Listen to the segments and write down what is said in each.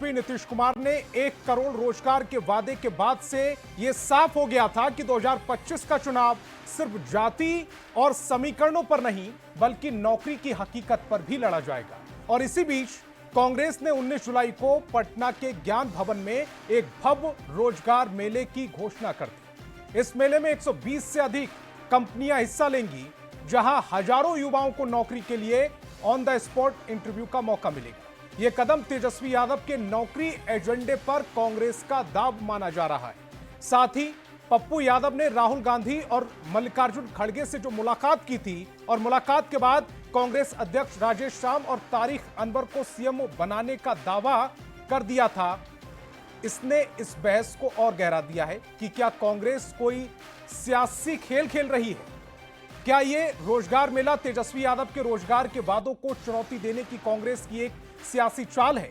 तेजस्वी नीतीश कुमार ने 1 करोड़ रोजगार के वादे के बाद से यह साफ हो गया था कि 2025 का चुनाव सिर्फ जाति और समीकरणों पर नहीं बल्कि नौकरी की हकीकत पर भी लड़ा जाएगा। और इसी बीच कांग्रेस ने 19 जुलाई को पटना के ज्ञान भवन में एक भव्य रोजगार मेले की घोषणा कर दी। इस मेले में 120 से अधिक कंपनियां हिस्सा लेंगी, जहां हजारों युवाओं को नौकरी के लिए ऑन द स्पॉट इंटरव्यू का मौका मिलेगा। यह कदम तेजस्वी यादव के नौकरी एजेंडे पर कांग्रेस का दाव माना जा रहा है। साथ ही पप्पू यादव ने राहुल गांधी और मल्लिकार्जुन खड़गे से जो मुलाकात की थी और मुलाकात के बाद कांग्रेस अध्यक्ष राजेश श्याम और तारिक अनवर को सीएम बनाने का दावा कर दिया था, इसने इस बहस को और गहरा दिया है कि क्या कांग्रेस कोई सियासी खेल खेल रही है। क्या ये रोजगार मेला तेजस्वी यादव के रोजगार के वादों को चुनौती देने की कांग्रेस की एक सियासी चाल है।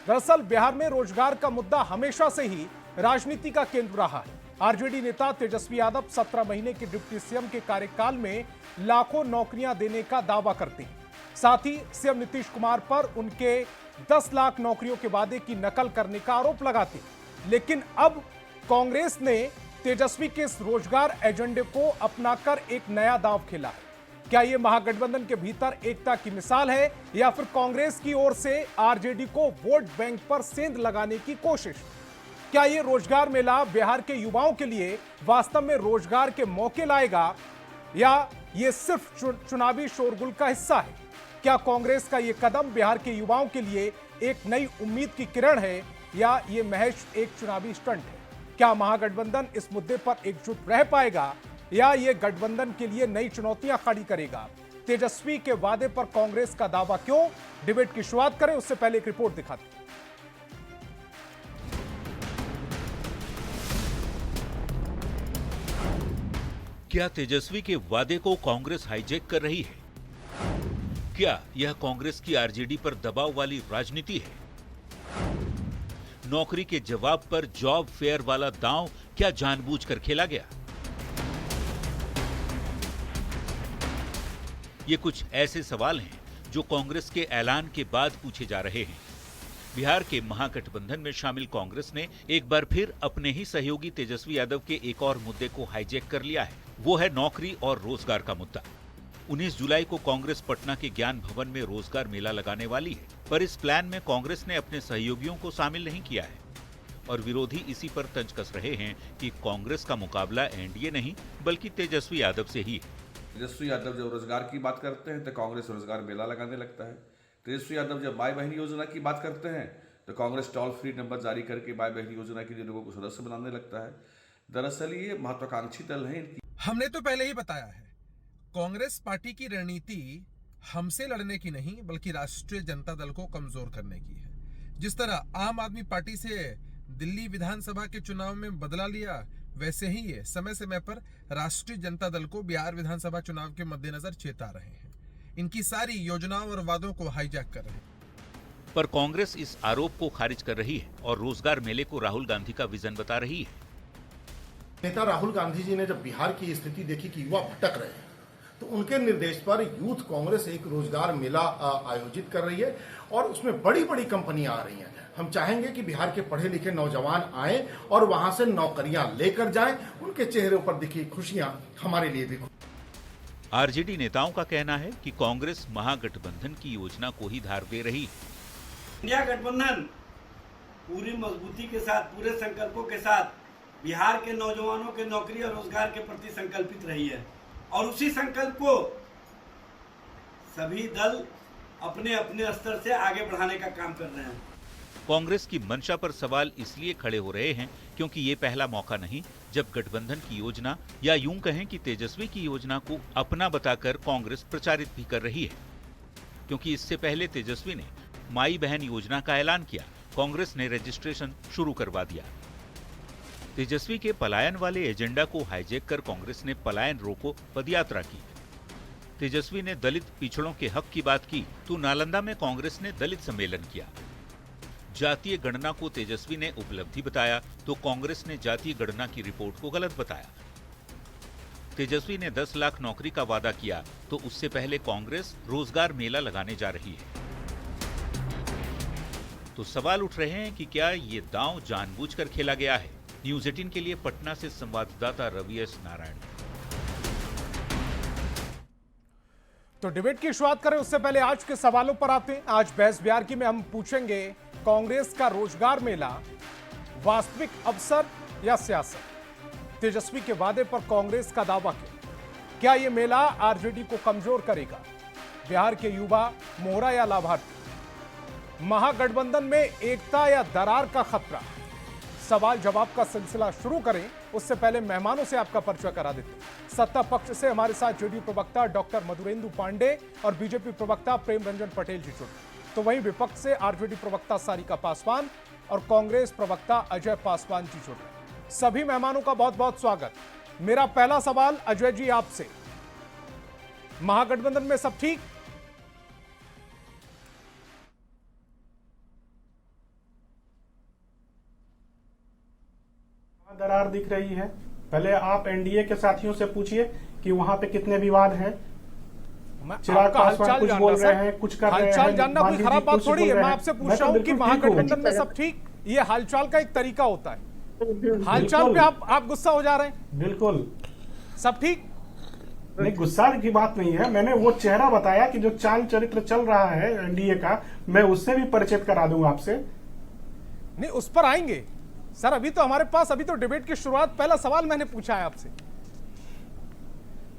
दरअसल बिहार में रोजगार का मुद्दा हमेशा से ही राजनीति का केंद्र रहा है। आरजेडी नेता तेजस्वी यादव 17 महीने के डिप्टी सीएम के कार्यकाल में लाखों नौकरियां देने का दावा करते हैं। साथ ही सीएम नीतीश कुमार पर उनके 10 लाख नौकरियों के वादे की नकल करने का आरोप लगाते हैं। लेकिन अब कांग्रेस ने तेजस्वी के इस रोजगार एजेंडे को अपनाकर एक नया दांव खेला है। क्या यह महागठबंधन के भीतर एकता की मिसाल है या फिर कांग्रेस की ओर से आरजेडी को वोट बैंक पर सेंध लगाने की कोशिश? क्या यह रोजगार मेला बिहार के युवाओं के लिए वास्तव में रोजगार के मौके लाएगा या यह सिर्फ चुनावी शोरगुल का हिस्सा है? क्या कांग्रेस का यह कदम बिहार के युवाओं के लिए एक नई उम्मीद की किरण है या यह महज एक चुनावी स्टंट है? क्या महागठबंधन इस मुद्दे पर एकजुट रह पाएगा या यह गठबंधन के लिए नई चुनौतियां खड़ी करेगा? तेजस्वी के वादे पर कांग्रेस का दावा क्यों? डिबेट की शुरुआत करें उससे पहले एक रिपोर्ट दिखाते हैं। क्या तेजस्वी के वादे को कांग्रेस हाईजैक कर रही है? क्या यह कांग्रेस की आरजेडी पर दबाव वाली राजनीति है? नौकरी के जवाब पर जॉब फेयर वाला दांव क्या जानबूझकर खेला गया? ये कुछ ऐसे सवाल हैं जो कांग्रेस के ऐलान के बाद पूछे जा रहे हैं। बिहार के महागठबंधन में शामिल कांग्रेस ने एक बार फिर अपने ही सहयोगी तेजस्वी यादव के एक और मुद्दे को हाईजैक कर लिया है। वो है नौकरी और रोजगार का मुद्दा। 19 जुलाई को कांग्रेस पटना के ज्ञान भवन में रोजगार मेला लगाने वाली है, पर इस प्लान में कांग्रेस ने अपने सहयोगियों को शामिल नहीं किया है और विरोधी इसी पर तंज कस रहे हैं कि कांग्रेस का मुकाबला एनडीए नहीं बल्कि तेजस्वी यादव से ही है। तेजस्वी यादव जब रोजगार की बात करते हैं तो कांग्रेस रोजगार मेला लगाने लगता है। तेजस्वी यादव जब माई बहन योजना की बात करते हैं तो कांग्रेस टोल फ्री नंबर जारी करके माई बहन योजना के लिए लोगों को सदस्य बनाने लगता है। दरअसल ये महत्वाकांक्षी दल है। हमने तो पहले ही बताया है, कांग्रेस पार्टी की रणनीति हमसे लड़ने की नहीं बल्कि राष्ट्रीय जनता दल को कमजोर करने की है। जिस तरह आम आदमी पार्टी से दिल्ली विधानसभा के चुनाव में बदला लिया, वैसे ही ये समय समय पर राष्ट्रीय जनता दल को बिहार विधानसभा चुनाव के मद्देनजर चेता रहे हैं। इनकी सारी योजनाओं और वादों को हाईजैक कर रहे हैं। पर कांग्रेस इस आरोप को खारिज कर रही है और रोजगार मेले को राहुल गांधी का विजन बता रही है। नेता राहुल गांधी जी ने जब बिहार की स्थिति देखी कि युवा भटक रहे हैं, तो उनके निर्देश पर यूथ कांग्रेस एक रोजगार मेला आयोजित कर रही है और उसमें बड़ी बड़ी कंपनियां आ रही हैं। हम चाहेंगे कि बिहार के पढ़े लिखे नौजवान आए और वहां से नौकरियां लेकर जाएं। उनके चेहरों पर दिखी खुशियां हमारे लिए भी। आरजेडी नेताओं का कहना है कि कांग्रेस महागठबंधन की योजना को ही धार दे रही है। इंडिया गठबंधन पूरी मजबूती के साथ, पूरे संकल्पों के साथ बिहार के नौजवानों के नौकरी और रोजगार के प्रति संकल्पित रही है और उसी संकल्प को सभी दल अपने अपने स्तर से आगे बढ़ाने का काम कर रहे हैं। कांग्रेस की मंशा पर सवाल इसलिए खड़े हो रहे हैं क्योंकि ये पहला मौका नहीं जब गठबंधन की योजना या यूं कहें कि तेजस्वी की योजना को अपना बताकर कांग्रेस प्रचारित भी कर रही है। क्योंकि इससे पहले तेजस्वी ने माई बहन योजना का ऐलान किया, कांग्रेस ने रजिस्ट्रेशन शुरू करवा दिया। तेजस्वी के पलायन वाले एजेंडा को हाईजैक कर कांग्रेस ने पलायन रोको पदयात्रा की। तेजस्वी ने दलित पिछड़ों के हक की बात की तो नालंदा में कांग्रेस ने दलित सम्मेलन किया। जातीय गणना को तेजस्वी ने उपलब्धि बताया तो कांग्रेस ने जातीय गणना की रिपोर्ट को गलत बताया। तेजस्वी ने 10 लाख नौकरी का वादा किया तो उससे पहले कांग्रेस रोजगार मेला लगाने जा रही है। तो सवाल उठ रहे हैं कि क्या ये दांव जानबूझकर खेला गया है। न्यूज 18 के लिए पटना से संवाददाता रवि एस नारायण। तो डिबेट की शुरुआत करें उससे पहले आज के सवालों पर आते हैं। आज बहस बिहार की में हम पूछेंगे, कांग्रेस का रोजगार मेला वास्तविक अवसर या सियासत? तेजस्वी के वादे पर कांग्रेस का दावा क्या यह मेला आरजेडी को कमजोर करेगा? बिहार के युवा मोहरा या लाभार्थी? महागठबंधन में एकता या दरार का खतरा? सवाल जवाब का सिलसिला शुरू करें उससे पहले मेहमानों से आपका परिचय करा देते हैं। सत्ता पक्ष से हमारे साथ जेडीयू प्रवक्ता डॉक्टर मधुरेंदु पांडे और बीजेपी प्रवक्ता प्रेम रंजन पटेल जी जुड़े, तो वहीं विपक्ष से आरजेडी प्रवक्ता सारिका पासवान और कांग्रेस प्रवक्ता अजय पासवान जी जुड़े। सभी मेहमानों का बहुत बहुत स्वागत। मेरा पहला सवाल अजय जी आपसे, महागठबंधन में सब ठीक? दरार दिख रही है। पहले आप एनडीए के साथियों से पूछिए कि वहां पे कितने विवाद हैं। चिराग पासवान कुछ बोल रहे हैं, कुछ कर रहे हैं। हालचाल जानना कोई खराब बात थोड़ी है। मैं आपसे पूछ रहा हूं कि महागठबंधन में सब ठीक? ये हालचाल का एक तरीका होता है। हालचाल पे आप गुस्सा हो जा रहे हैं? बिल्कुल सब ठीक नहीं, गुस्सा की बात नहीं है। मैंने वो चेहरा बताया कि जो चाल चरित्र चल रहा है एनडीए का, मैं उससे भी परिचित करा दूंगा आपसे। नहीं, उस पर आएंगे सर। अभी तो हमारे पास, अभी तो डिबेट की शुरुआत, पहला सवाल मैंने पूछा है आपसे।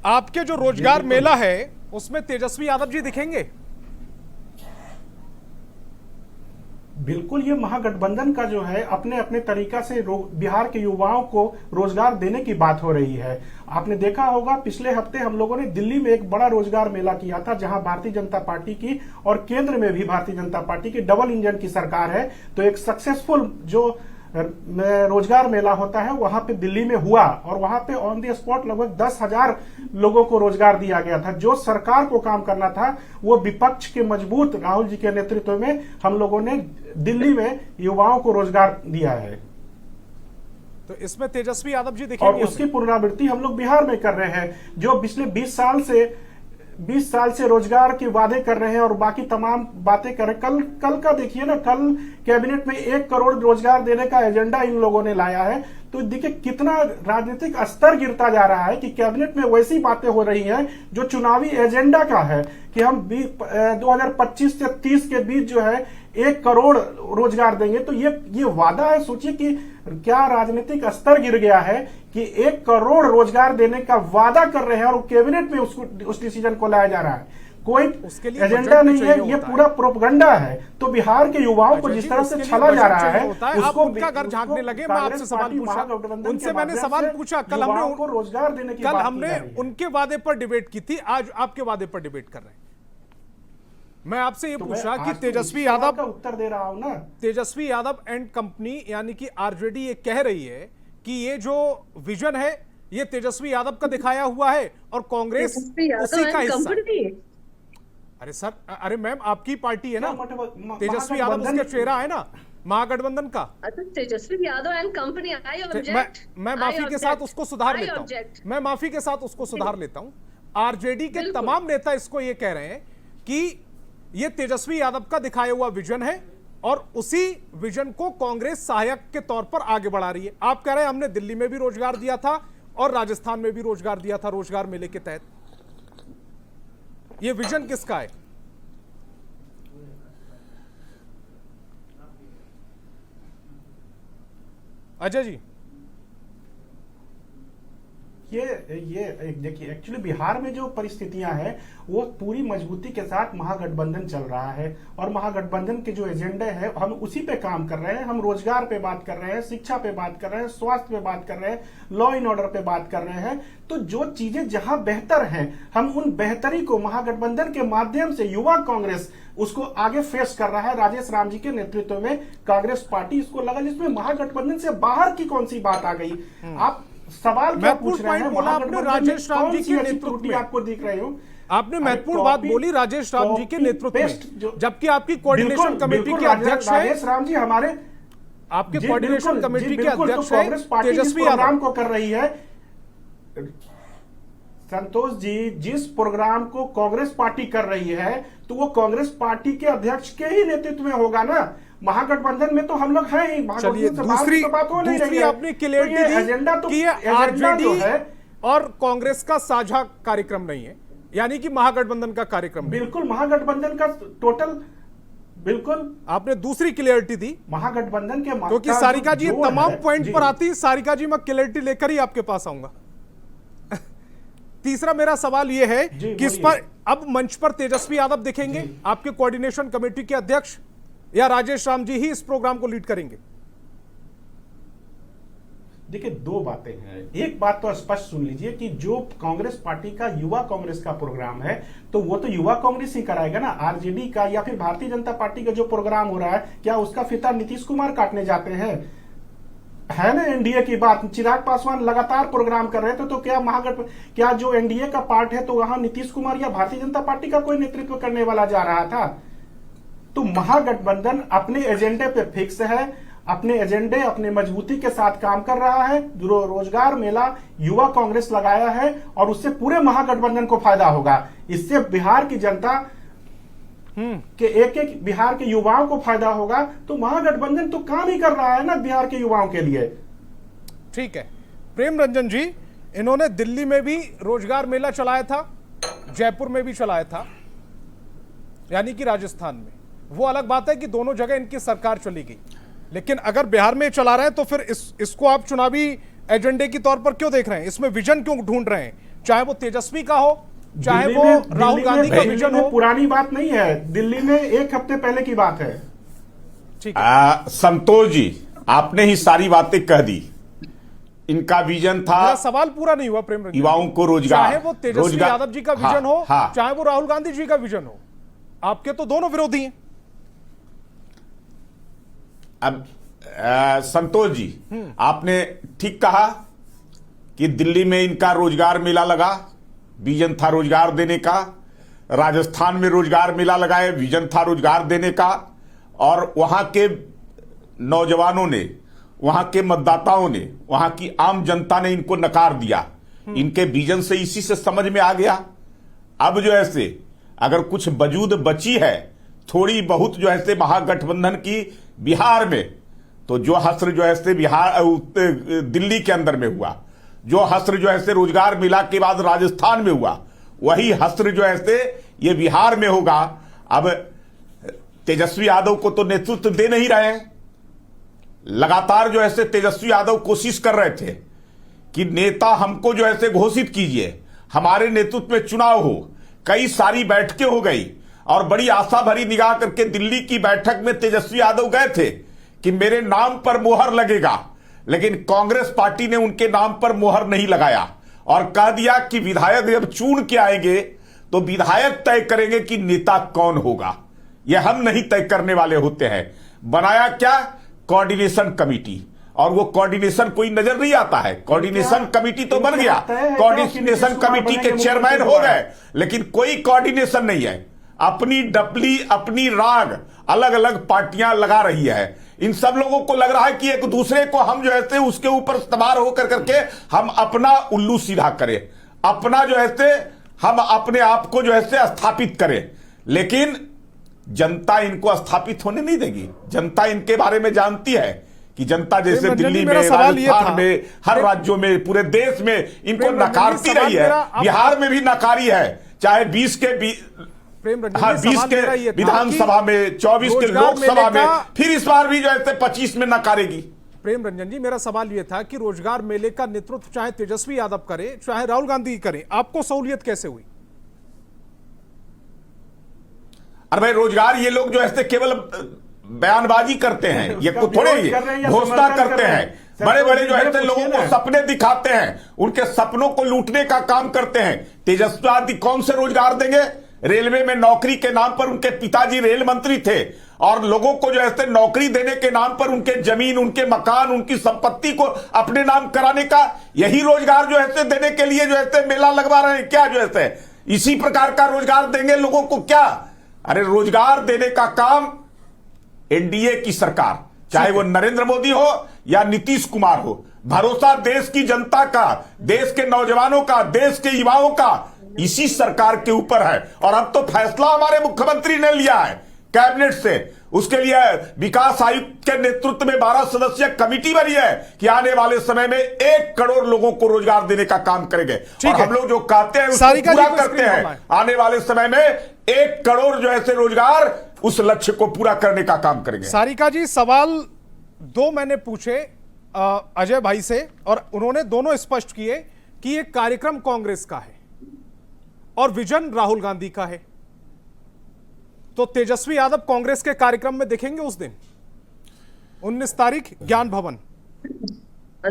आपके जो रोजगार मेला है उसमें तेजस्वी यादव जी दिखेंगे? बिल्कुल, ये महागठबंधन का जो है अपने अपने तरीका से बिहार के युवाओं को रोजगार देने की बात हो रही है। आपने देखा होगा पिछले हफ्ते हम लोगों ने दिल्ली में एक बड़ा रोजगार मेला किया था, जहां भारतीय जनता पार्टी की और केंद्र में भी भारतीय जनता पार्टी की डबल इंजन की सरकार है। तो एक सक्सेसफुल जो रोजगार मेला होता है वहां पे दिल्ली में हुआ और वहां पे ऑन द स्पॉट लगभग 10,000 लोगों को रोजगार दिया गया था। जो सरकार को काम करना था वो विपक्ष के मजबूत राहुल जी के नेतृत्व में हम लोगों ने दिल्ली में युवाओं को रोजगार दिया है। तो इसमें तेजस्वी यादव जी दिखेंगे और उसकी पुनरावृत्ति हम लोग बिहार में कर रहे हैं। जो पिछले 20 साल से रोजगार के वादे कर रहे हैं और बाकी तमाम बातें कर रहे हैं। कल का देखिए ना, कल कैबिनेट में 1 करोड़ रोजगार देने का एजेंडा इन लोगों ने लाया है। तो देखिए कितना राजनीतिक स्तर गिरता जा रहा है कि कैबिनेट में वैसी बातें हो रही हैं जो चुनावी एजेंडा का है कि हम 2025 से 30 के बीच जो है 1 करोड़ रोजगार देंगे। तो ये वादा है। सोचिए कि क्या राजनीतिक स्तर गिर गया है कि 1 करोड़ रोजगार देने का वादा कर रहे हैं और कैबिनेट में उस डिसीजन को लाया जा रहा है। कोई एजेंडा नहीं है, ये पूरा प्रोपगंडा है। तो बिहार के युवाओं को जिस तरह से छला जा रहा है उसको उनका घर झांकने लगे। मैं आपसे सवाल पूछा, उनसे मैंने सवाल पूछा। कल हमने रोजगार देने की उनके वादे पर डिबेट की थी, आज आपके वादे पर डिबेट कर रहे हैं। मैं आपसे ये पूछा कि तेजस्वी यादव का उत्तर दे रहा हूं ना। तेजस्वी यादव एंड कंपनी यानी कि आरजेडी ये कह रही है कि ये जो विजन है ये तेजस्वी यादव का दिखाया हुआ है और कांग्रेस उसी का हिस्सा। अरे सर, अरे मैम, आपकी पार्टी है ना, तेजस्वी यादव उसका चेहरा है ना महागठबंधन का। Tejashwi Yadav and company. मैं माफी के साथ उसको सुधार लेता हूं। मैं माफी के साथ उसको सुधार लेता हूं। आरजेडी के तमाम नेता इसको ये कह रहे हैं कि ये तेजस्वी यादव का दिखाया हुआ विजन है और उसी विजन को कांग्रेस सहायक के तौर पर आगे बढ़ा रही है। आप कह रहे हैं हमने दिल्ली में भी रोजगार दिया था और राजस्थान में भी रोजगार दिया था रोजगार मेले के तहत। ये विजन किसका है? अजय जी, ये देखिए, एक्चुअली बिहार में जो परिस्थितियां हैं वो पूरी मजबूती के साथ महागठबंधन चल रहा है और महागठबंधन के जो एजेंडे हैं हम उसी पे काम कर रहे हैं। हम रोजगार पे बात कर रहे हैं, शिक्षा पे बात कर रहे हैं, स्वास्थ्य पे बात कर रहे हैं, लॉ एंड ऑर्डर पे बात कर रहे हैं। तो जो चीजें जहां बेहतर हैं हम उन बेहतरी को महागठबंधन के माध्यम से युवा कांग्रेस उसको आगे फेस कर रहा है। राजेश राम जी के नेतृत्व में कांग्रेस पार्टी इसको लगा, जिसमें महागठबंधन से बाहर की कौन सी बात आ गई। आप सवाल क्या पूछ रहे हैं? आपने राजेश राम जी के नेतृत्व में आपको दिख रहे हो, आपने महत्वपूर्ण बात बोली राजेश राम जी के नेतृत्व में, जबकि आपकी कोऑर्डिनेशन कमेटी के अध्यक्ष है राजेश राम जी। हमारे आपके कोऑर्डिनेशन कमेटी के अध्यक्ष है कांग्रेस पार्टी तेजस्वी यादव को कर रही है। संतोष जी, जिस प्रोग्राम को कांग्रेस पार्टी कर रही है तो वो कांग्रेस पार्टी के अध्यक्ष के ही नेतृत्व में होगा ना। महागठबंधन में तो हम लोग हैं ही। चलिए दूसरी आपने क्लियरिटी दी एजेंडा तो कि ये आरजेडी है और कांग्रेस का साझा कार्यक्रम नहीं है, यानी कि महागठबंधन का कार्यक्रम नहीं। बिल्कुल महागठबंधन का टोटल, बिल्कुल आपने दूसरी क्लियरिटी दी महागठबंधन के, क्योंकि सारिका जी तमाम पॉइंट पर आती। सारिका जी मैं क्लियरिटी लेकर ही आपके पास आऊंगा। तीसरा मेरा सवाल यह है कि इस पर अब मंच पर तेजस्वी यादव दिखेंगे, आपके कोऑर्डिनेशन कमेटी के अध्यक्ष, या राजेश राम जी ही इस प्रोग्राम को लीड करेंगे? देखिए दो बातें हैं। एक बात तो स्पष्ट सुन लीजिए कि जो कांग्रेस पार्टी का युवा कांग्रेस का प्रोग्राम है तो वो तो युवा कांग्रेस ही कराएगा ना। आरजेडी का या फिर भारतीय जनता पार्टी का जो प्रोग्राम हो रहा है, क्या उसका फीता नीतीश कुमार काटने जाते हैं? है ना एनडीए की बात, चिराग पासवान लगातार प्रोग्राम कर रहे थे, तो क्या जो एनडीए का पार्ट है तो वहां नीतीश कुमार या भारतीय जनता पार्टी का कोई नेतृत्व करने वाला जा रहा था? तो महागठबंधन अपने एजेंडे पे फिक्स है, अपने एजेंडे अपने मजबूती के साथ काम कर रहा है। जो रोजगार मेला युवा कांग्रेस लगाया है और उससे पूरे महागठबंधन को फायदा होगा। इससे बिहार की जनता के एक बिहार के युवाओं को फायदा होगा। तो महागठबंधन तो काम ही कर रहा है ना बिहार के युवाओं के लिए। ठीक है प्रेम रंजन जी, इन्होंने दिल्ली में भी रोजगार मेला चलाया था, जयपुर में भी चलाया था, यानी कि राजस्थान में। वो अलग बात है कि दोनों जगह इनकी सरकार चली गई, लेकिन अगर बिहार में चला रहे हैं तो फिर इसको आप चुनावी एजेंडे के तौर पर क्यों देख रहे हैं? इसमें विजन क्यों ढूंढ रहे हैं? चाहे वो तेजस्वी का हो, चाहे वो राहुल गांधी का विजन हो। पुरानी बात नहीं है, दिल्ली में एक हफ्ते पहले की बात है। ठीक है संतोष जी, आपने ही सारी बातें कह दी। इनका विजन था, मेरा सवाल पूरा नहीं हुआ प्रेम रंजन। युवाओं को रोजगार, चाहे वो तेजस्वी यादव जी का विजन हो, हाँ। चाहे वो राहुल गांधी जी का विजन हो, आपके तो दोनों विरोधी हैं। अब संतोष जी, आपने ठीक कहा कि दिल्ली में इनका रोजगार मेला लगा, विजन था रोजगार देने का। राजस्थान में रोजगार मेला लगाए, विजन था रोजगार देने का। और वहां के नौजवानों ने, वहां के मतदाताओं ने, वहां की आम जनता ने इनको नकार दिया। इनके विजन से इसी से समझ में आ गया। अब जो ऐसे अगर कुछ वजूद बची है थोड़ी बहुत जो ऐसे महागठबंधन की बिहार में, तो जो हस्र जो ऐसे बिहार दिल्ली के अंदर में हुआ, जो हस्र जो ऐसे रोजगार मिला के बाद राजस्थान में हुआ, वही हस्र जो ऐसे ये बिहार में होगा। अब तेजस्वी यादव को तो नेतृत्व दे नहीं रहे हैं। लगातार जो ऐसे तेजस्वी यादव कोशिश कर रहे थे कि नेता हमको जो ऐसे घोषित कीजिए, हमारे नेतृत्व में चुनाव हो। कई सारी बैठकें हो गई और बड़ी आशा भरी निगाह करके दिल्ली की बैठक में तेजस्वी यादव गए थे कि मेरे नाम पर मोहर लगेगा, लेकिन कांग्रेस पार्टी ने उनके नाम पर मोहर नहीं लगाया और कह दिया कि विधायक जब चुन के आएंगे तो विधायक तय करेंगे कि नेता कौन होगा, यह हम नहीं तय करने वाले होते हैं। बनाया क्या? कोऑर्डिनेशन कमेटी, और वो कोऑर्डिनेशन कोई नजर नहीं आता है। कोऑर्डिनेशन कमेटी तो बन गया, कोऑर्डिनेशन कमेटी के चेयरमैन हो गए, लेकिन कोई कोऑर्डिनेशन नहीं है। अपनी डपली, अपनी राग अलग अलग पार्टियां लगा रही है। इन सब लोगों को लग रहा है कि एक दूसरे को हम जो है उसके ऊपर सवार होकर करके हम अपना उल्लू सीधा करें, अपना जो है हम अपने आप को जो है स्थापित करें। लेकिन जनता इनको स्थापित होने नहीं देगी। जनता इनके बारे में जानती है कि जनता जैसे दिल्ली में, राजस्थान में, हर राज्यों में, पूरे देश में इनको नकारती रही है। बिहार में भी नकारी है, चाहे 20 के विधानसभा में, 24 के लोकसभा में, फिर इस बार भी जो है 25 में नकारेगी। प्रेम रंजन जी, मेरा सवाल यह था कि रोजगार मेले का नेतृत्व चाहे तेजस्वी यादव करे, चाहे राहुल गांधी करे, आपको सहूलियत कैसे हुई? अरे भाई, रोजगार ये लोग जो है केवल बयानबाजी करते हैं, ये थोड़े घोषणा करते हैं। बड़े बड़े जो है लोगों को सपने दिखाते हैं, उनके सपनों को लूटने का काम करते हैं। तेजस्वी यादव कौन से रोजगार देंगे? रेलवे में नौकरी के नाम पर उनके पिताजी रेल मंत्री थे और लोगों को जो है नौकरी देने के नाम पर उनके जमीन, उनके मकान, उनकी संपत्ति को अपने नाम कराने का, यही रोजगार जो है देने के लिए जो है मेला लगवा रहे हैं क्या? जो है इसी प्रकार का रोजगार देंगे लोगों को क्या? अरे रोजगार देने का काम एनडीए की सरकार, चाहे वो नरेंद्र मोदी हो या नीतीश कुमार हो, भरोसा देश की जनता का, देश के नौजवानों का, देश के युवाओं का इसी सरकार के ऊपर है। और अब तो फैसला हमारे मुख्यमंत्री ने लिया है कैबिनेट से, उसके लिए विकास आयुक्त के नेतृत्व में 12 सदस्यीय कमेटी बनी है कि आने वाले समय में 1 करोड़ लोगों को रोजगार देने का काम करेंगे। और हम लोग जो कहते हैं उसको पूरा करते हैं। आने वाले समय में 1 करोड़ जो ऐसे रोजगार, उस लक्ष्य को पूरा करने का काम करेंगे। सारिका जी, सवाल 2 मैंने पूछे अजय भाई से और उन्होंने दोनों स्पष्ट किए कि ये कार्यक्रम कांग्रेस का है और विजन राहुल गांधी का है। तो तेजस्वी यादव कांग्रेस के कार्यक्रम में दिखेंगे उस दिन 19 तारीख ज्ञान भवन।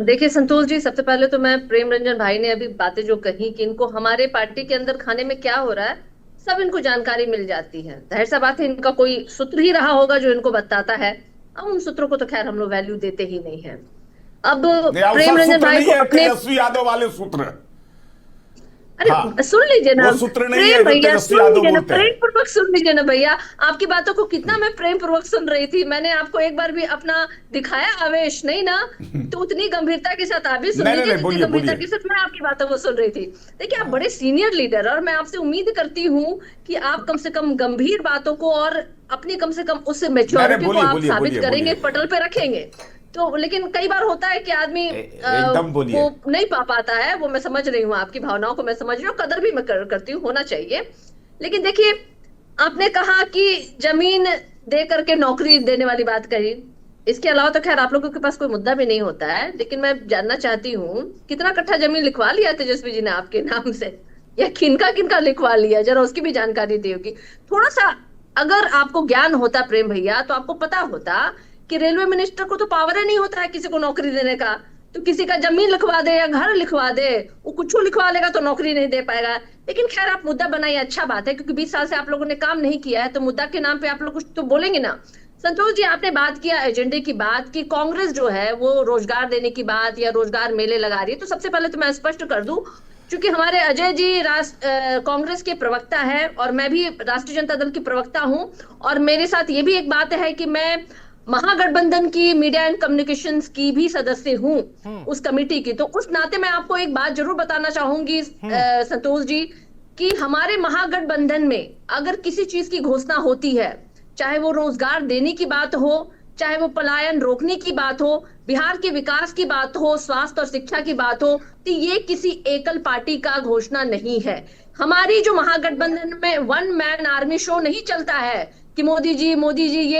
देखिए संतोष जी, सबसे पहले तो मैं प्रेम रंजन भाई ने अभी बातें जो कही कि इनको हमारे पार्टी के अंदर खाने में क्या हो रहा है सब इनको जानकारी मिल जाती है। जाहिर सा बात है इनका कोई सूत्र ही रहा होगा जो इनको बताता है। अब उन सूत्रों को तो खैर हम लोग वैल्यू देते ही नहीं है। अब प्रेम रंजन भाई को अपने तेजस्वी यादव वाले सूत्र, अरे सुन लीजिए ना, प्रेम भैया सुन लीजिए ना, प्रेम पूर्वक सुन लीजिए ना भैया। आपकी बातों को कितना मैं प्रेम पूर्वक सुन रही थी। मैंने आपको एक बार भी अपना दिखाया आवेश नहीं ना, तो उतनी गंभीरता के साथ आप भी सुन लीजिए जितनी गंभीरता के साथ मैं आपकी बातों को सुन रही थी। देखिए आप बड़े सीनियर लीडर और मैं आपसे उम्मीद करती हूँ कि आप कम से कम गंभीर बातों को और अपनी कम से कम उससे मैच्योरिटी को आप साबित करेंगे, पटल पे रखेंगे। तो लेकिन कई बार होता है कि आदमी वो नहीं पा पाता है। वो मैं समझ रही हूँ, आपकी भावनाओं को मैं समझ रही हूँ, कदर भी मैं करती हूँ, होना चाहिए। लेकिन देखिए आपने कहा कि जमीन दे करके नौकरी देने वाली बात कही। इसके अलावा तो खैर आप लोगों के पास कोई मुद्दा भी नहीं होता है। लेकिन मैं जानना चाहती हूँ कितना कट्ठा जमीन लिखवा लिया तेजस्वी जी ने आपके नाम से, या किनका किनका लिखवा लिया, जरा उसकी भी जानकारी दी होगी। थोड़ा सा अगर आपको ज्ञान होता प्रेम भैया तो आपको पता होता कि रेलवे मिनिस्टर को तो पावर ही नहीं होता है किसी को नौकरी देने का। तो किसी का जमीन लिखवा दे या घर लिखवा दे, वो कुछ लिखवा लेगा तो नौकरी नहीं दे पाएगा। लेकिन खैर आप मुद्दा बनाइए, अच्छा बात है, क्योंकि 20 साल से आप लोगों ने काम नहीं किया है तो मुद्दा के नाम पे आप लोग कुछ तो बोलेंगे ना। संतोष जी, आपने बात किया एजेंडे की बात कि कांग्रेस जो है वो रोजगार देने की बात या रोजगार मेले लगा रही है। तो सबसे पहले तो मैं स्पष्ट कर दूं, क्योंकि हमारे अजय जी कांग्रेस के प्रवक्ता है और मैं भी राष्ट्रीय जनता दल की प्रवक्ता हूं, और मेरे साथ ये भी एक बात है कि मैं महागठबंधन की मीडिया एंड कम्युनिकेशंस की भी सदस्य हूं, उस कमेटी की। तो उस नाते मैं आपको एक बात जरूर बताना चाहूंगी संतोष जी, कि हमारे महागठबंधन में अगर किसी चीज की घोषणा होती है, चाहे वो रोजगार देने की बात हो, चाहे वो पलायन रोकने की बात हो, बिहार के विकास की बात हो, स्वास्थ्य और शिक्षा की बात हो, तो ये किसी एकल पार्टी का घोषणा नहीं है। हमारी जो महागठबंधन में 1 मैन आर्मी शो नहीं चलता है कि मोदी जी ये,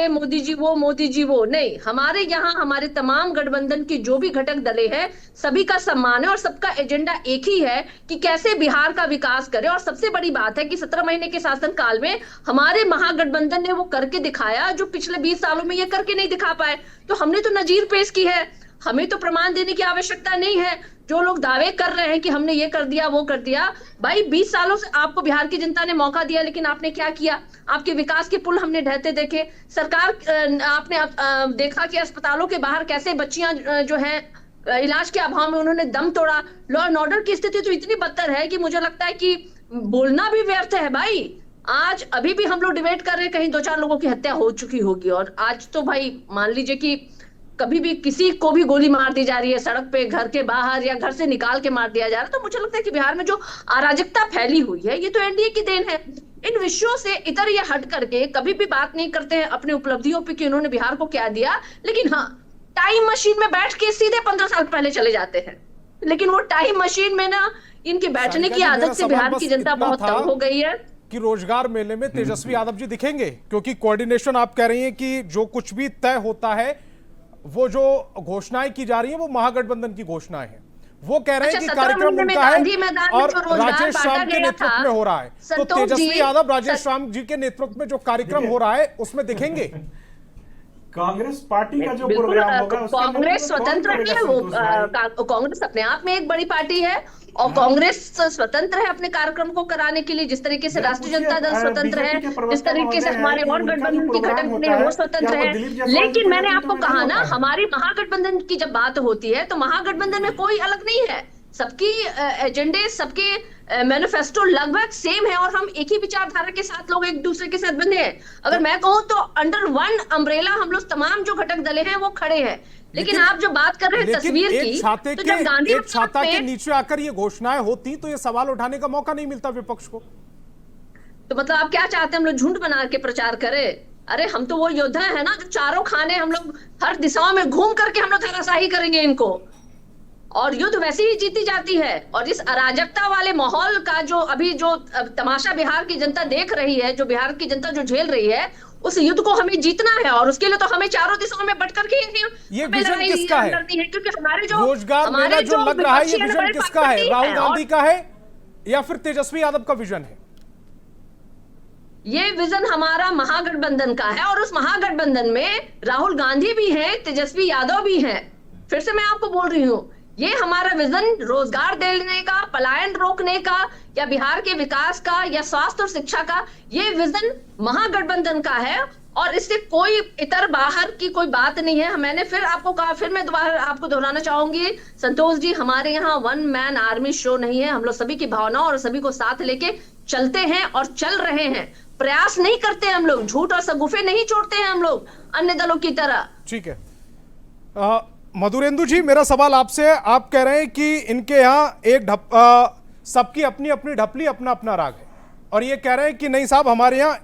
मोदी जी वो, नहीं। हमारे यहाँ हमारे तमाम गठबंधन की जो भी घटक दले हैं सभी का सम्मान है और सबका एजेंडा एक ही है कि कैसे बिहार का विकास करें। और सबसे बड़ी बात है कि 17 महीने के शासन काल में हमारे महागठबंधन ने वो करके दिखाया जो पिछले 20 सालों में ये करके नहीं दिखा पाए। तो हमने तो नजीर पेश की है, हमें तो प्रमाण देने की आवश्यकता नहीं है। जो लोग दावे कर रहे हैं कि हमने ये कर दिया वो कर दिया, भाई 20 सालों से आपको बिहार की जनता ने मौका दिया, लेकिन आपने क्या किया? आपके विकास के पुल हमने ढहते देखे। सरकार आपने देखा कि अस्पतालों के बाहर कैसे बच्चियां जो हैं इलाज के अभाव में उन्होंने दम तोड़ा। लॉ एंड ऑर्डर की स्थिति तो इतनी बदतर है कि मुझे लगता है कि बोलना भी व्यर्थ है भाई। आज अभी भी हम लोग डिबेट कर रहे हैं, कहीं 2-4 लोगों की हत्या हो चुकी होगी, और आज तो भाई मान लीजिए कि कभी भी किसी को भी गोली मार दी जा रही है सड़क पे, घर के बाहर, या घर से निकाल के मार दिया जा रहा है। तो मुझे लगता है कि बिहार में जो अराजकता फैली हुई है ये तो एनडीए की देन है। इन विषयों से इधर ये हट करके कभी भी बात नहीं करते हैं अपनी उपलब्धियों पे कि उन्होंने बिहार को क्या दिया, लेकिन हाँ टाइम मशीन में बैठ के सीधे 15 साल पहले चले जाते हैं। लेकिन वो टाइम मशीन में ना इनके बैठने की आदत से बिहार की जनता बहुत तंग हो गई है कि रोजगार मेले में तेजस्वी यादव जी दिखेंगे, क्योंकि कोऑर्डिनेशन आप कह रही हैं कि जो कुछ भी तय होता है, वो जो घोषणाएं की जा रही हैं वो महागठबंधन की घोषणाएं हैं। वो कह रहे हैं कि कार्यक्रम उनका है और राजेश श्याम के नेतृत्व में हो रहा है। तो तेजस्वी यादव राजेश श्याम जी के नेतृत्व में जो कार्यक्रम हो रहा है उसमें दिखेंगे। कांग्रेस पार्टी का जो प्रोग्राम होगा, कांग्रेस स्वतंत्र है, वो कांग्रेस अपने आप में एक बड़ी पार्टी है और कांग्रेस स्वतंत्र है अपने कार्यक्रम को कराने के लिए। जिस तरीके से राष्ट्रीय जनता दल स्वतंत्र है, जिस तरीके से हमारे और गठबंधन की घटक ने वो स्वतंत्र है। लेकिन मैंने आपको कहा ना, हमारी महागठबंधन की जब बात होती है तो महागठबंधन में कोई अलग नहीं है। सबकी एजेंडे, सबके मैनिफेस्टो लगभग सेम है और हम एक ही विचारधारा के साथ लोग एक दूसरे के साथ बंधे हैं। अगर मैं कहूं तो अंडर वन अम्ब्रेला हम लोग तमाम जो घटक दले हैं वो खड़े हैं। लेकिन आप जो बात कर रहे हैं तस्वीर की, तो जब गांधी एक छाता के नीचे आकर ये घोषणाएं होती तो ये सवाल उठाने का मौका नहीं मिलता विपक्ष को। तो मतलब आप क्या चाहते हैं, हम लोग झुंड बना के प्रचार करें? अरे हम तो वो योद्धा है ना जो चारों खाने हम लोग हर दिशाओं में घूम करके हम लोग धराशाही करेंगे इनको, और युद्ध वैसे ही जीती जाती है। और इस अराजकता वाले माहौल का जो अभी जो तमाशा बिहार की जनता देख रही है, जो बिहार की जनता जो झेल रही है, उस युद्ध को हमें जीतना है, और उसके लिए तो हमें चारों दिशाओं में बट करके ये विजन किसका है? क्योंकि हमारे जो रोजगार मेला जो लग रहा है, ये विजन किसका है? राहुल गांधी का है या फिर तेजस्वी यादव का विजन है? ये विजन हमारा महागठबंधन का है, और उस महागठबंधन में राहुल गांधी भी हैं, तेजस्वी यादव भी हैं। फिर से मैं आपको बोल रही हूँ, ये हमारा विजन रोजगार देने का, पलायन रोकने का, या बिहार के विकास का, या स्वास्थ्य और शिक्षा का, ये विजन महागठबंधन का है, और इससे कोई इतर बाहर की कोई बात नहीं है। मैंने फिर आपको कहा, फिर मैं दोबारा आपको दोहराना चाहूंगी संतोष जी, हमारे यहाँ वन मैन आर्मी शो नहीं है। हम लोग सभी की भावनाओं और सभी को साथ लेके चलते हैं और चल रहे हैं। प्रयास नहीं करते हम लोग, झूठ और सगुफे नहीं छोड़ते हैं हम लोग अन्य दलों की तरह। ठीक है मधुरेंदु जी, मेरा सवाल आपसे, आप कह रहे हैं कि इनके यहाँ एक सबकी अपनी अपनी ढपली, अपना अपना राग है, और ये कह रहे हैं कि नहीं साहब, हमारे यहाँ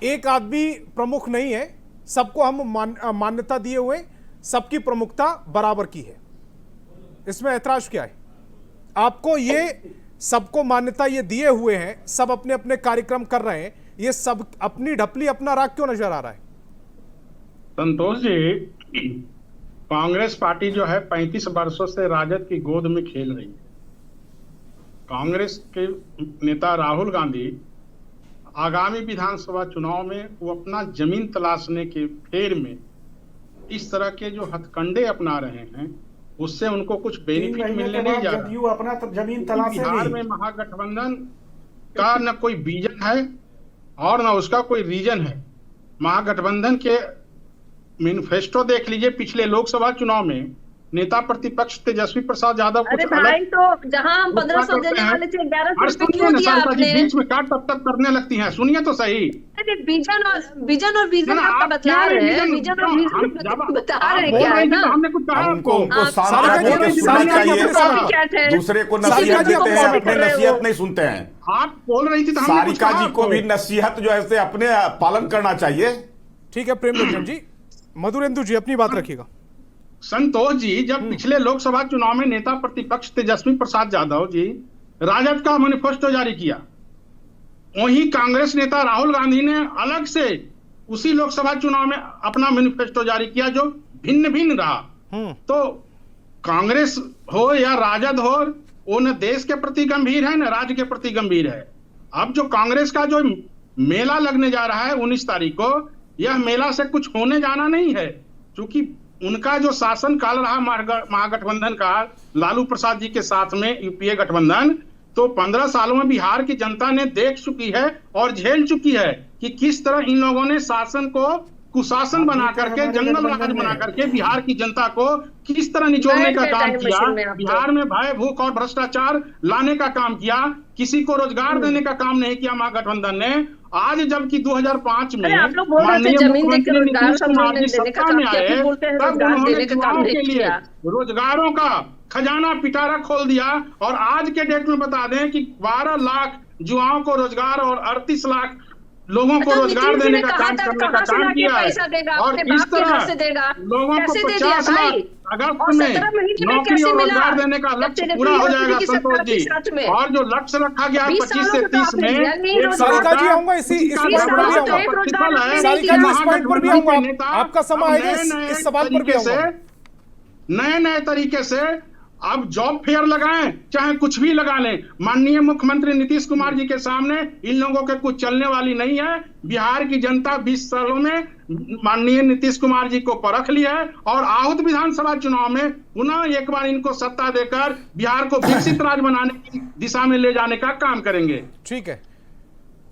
एक आदमी प्रमुख नहीं है, सबको हम मान्यता दिए हुए, सबकी प्रमुखता बराबर की है। इसमें ऐतराज क्या है आपको? ये सबको मान्यता ये दिए हुए हैं, सब अपने अपने कार्यक्रम कर रहे हैं, ये सब अपनी ढपली, अपना राग क्यों नजर आ रहा है? संतोष जी, कांग्रेस पार्टी जो है 35 वर्षों से राजद की गोद में खेल रही है। कांग्रेस के नेता राहुल गांधी आगामी विधानसभा चुनाव में वो अपना जमीन तलाशने के फेर में इस तरह के जो हथकंडे अपना रहे हैं, उससे उनको कुछ बेनिफिट मिलने नहीं जा रहा। अपना जमीन तलाशे बिहार में महागठबंधन का न कोई विजन है और न उसका कोई रीजन है। महागठबंधन के मैनिफेस्टो देख लीजिए, पिछले लोकसभा चुनाव में नेता प्रतिपक्ष तेजस्वी प्रसाद यादव कुछ अलग, तो जहां हम 1500 देने वाले थे, 1100 क्यों दिया आपने? बीच में काट तब तक करने लगती हैं, सुनिए तो सही। विजन और विजन आपका बतला रहे हैं, विजन और विजन बता रहे हैं क्या है ना? हमने कुछ कहा उनको दूसरे को नसीहत देते हैं, अपने नसीहत नहीं सुनते हैं। आप बोल रही थी तो सारिका जी को भी नसीहत जो है अपने पालन करना चाहिए। ठीक है प्रेम रंजन जी, मधुरेंदु जी अपनी बात रखिएगा। संतोष जी, जब पिछले लोकसभा चुनाव में नेता प्रतिपक्ष तेजस्वी प्रसाद यादव जी राजद का मैनिफेस्टो जारी किया, वहीं कांग्रेस नेता राहुल गांधी ने अलग से उसी लोकसभा चुनाव में अपना मैनिफेस्टो जारी किया जो भिन्न भिन्न रहा। तो कांग्रेस हो या राजद हो, वो न देश के प्रति गंभीर है न राज्य के प्रति गंभीर है। अब जो कांग्रेस का जो मेला लगने जा रहा है 19 तारीख को, यह मेला से कुछ होने जाना नहीं है, क्योंकि उनका जो शासन काल रहा महागठबंधन का लालू प्रसाद जी के साथ में यूपीए गठबंधन, तो 15 सालों में बिहार की जनता ने देख चुकी है और झेल चुकी है कि किस तरह इन लोगों ने शासन को कुशासन बना करके, जंगल राज बना करके बिहार की जनता को किस तरह निचोड़ने का काम किया, बिहार में भय, भूख और भ्रष्टाचार लाने का काम किया, किसी को रोजगार देने का काम नहीं किया महागठबंधन ने। आज जबकि 2005 में माननीय मुख्यमंत्री नीतीश कुमार जी सत्ता में आए, तब उन्होंने चुनाव के लिए रोजगारों का खजाना पिटारा खोल दिया, और आज के डेट में बता दें कि 12 लाख युवाओं को रोजगार और 38 लाख लोगों को रोजगार देने का काम करने का काम किया है। और इस तरह लोगों को 50 लाख अगस्त में नौकरी और रोजगार देने का लक्ष्य पूरा हो जाएगा संतोष जी। और जो लक्ष्य रखा गया 25 से 30 में, सारिका जी आऊंगा इसी पॉइंट पर भी आऊंगा, आपका समय आएगा इस सवाल पर भी आऊंगा। नए तरीके से अब जॉब फेयर लगाएं, चाहे कुछ भी लगा लें, माननीय मुख्यमंत्री नीतीश कुमार जी के सामने इन लोगों के कुछ चलने वाली नहीं है। बिहार की जनता 20 सालों में माननीय नीतीश कुमार जी को परख लिया है, और आहूत विधानसभा चुनाव में पुनः एक बार इनको सत्ता देकर बिहार को विकसित राज्य बनाने की दिशा में ले जाने का काम करेंगे। ठीक है,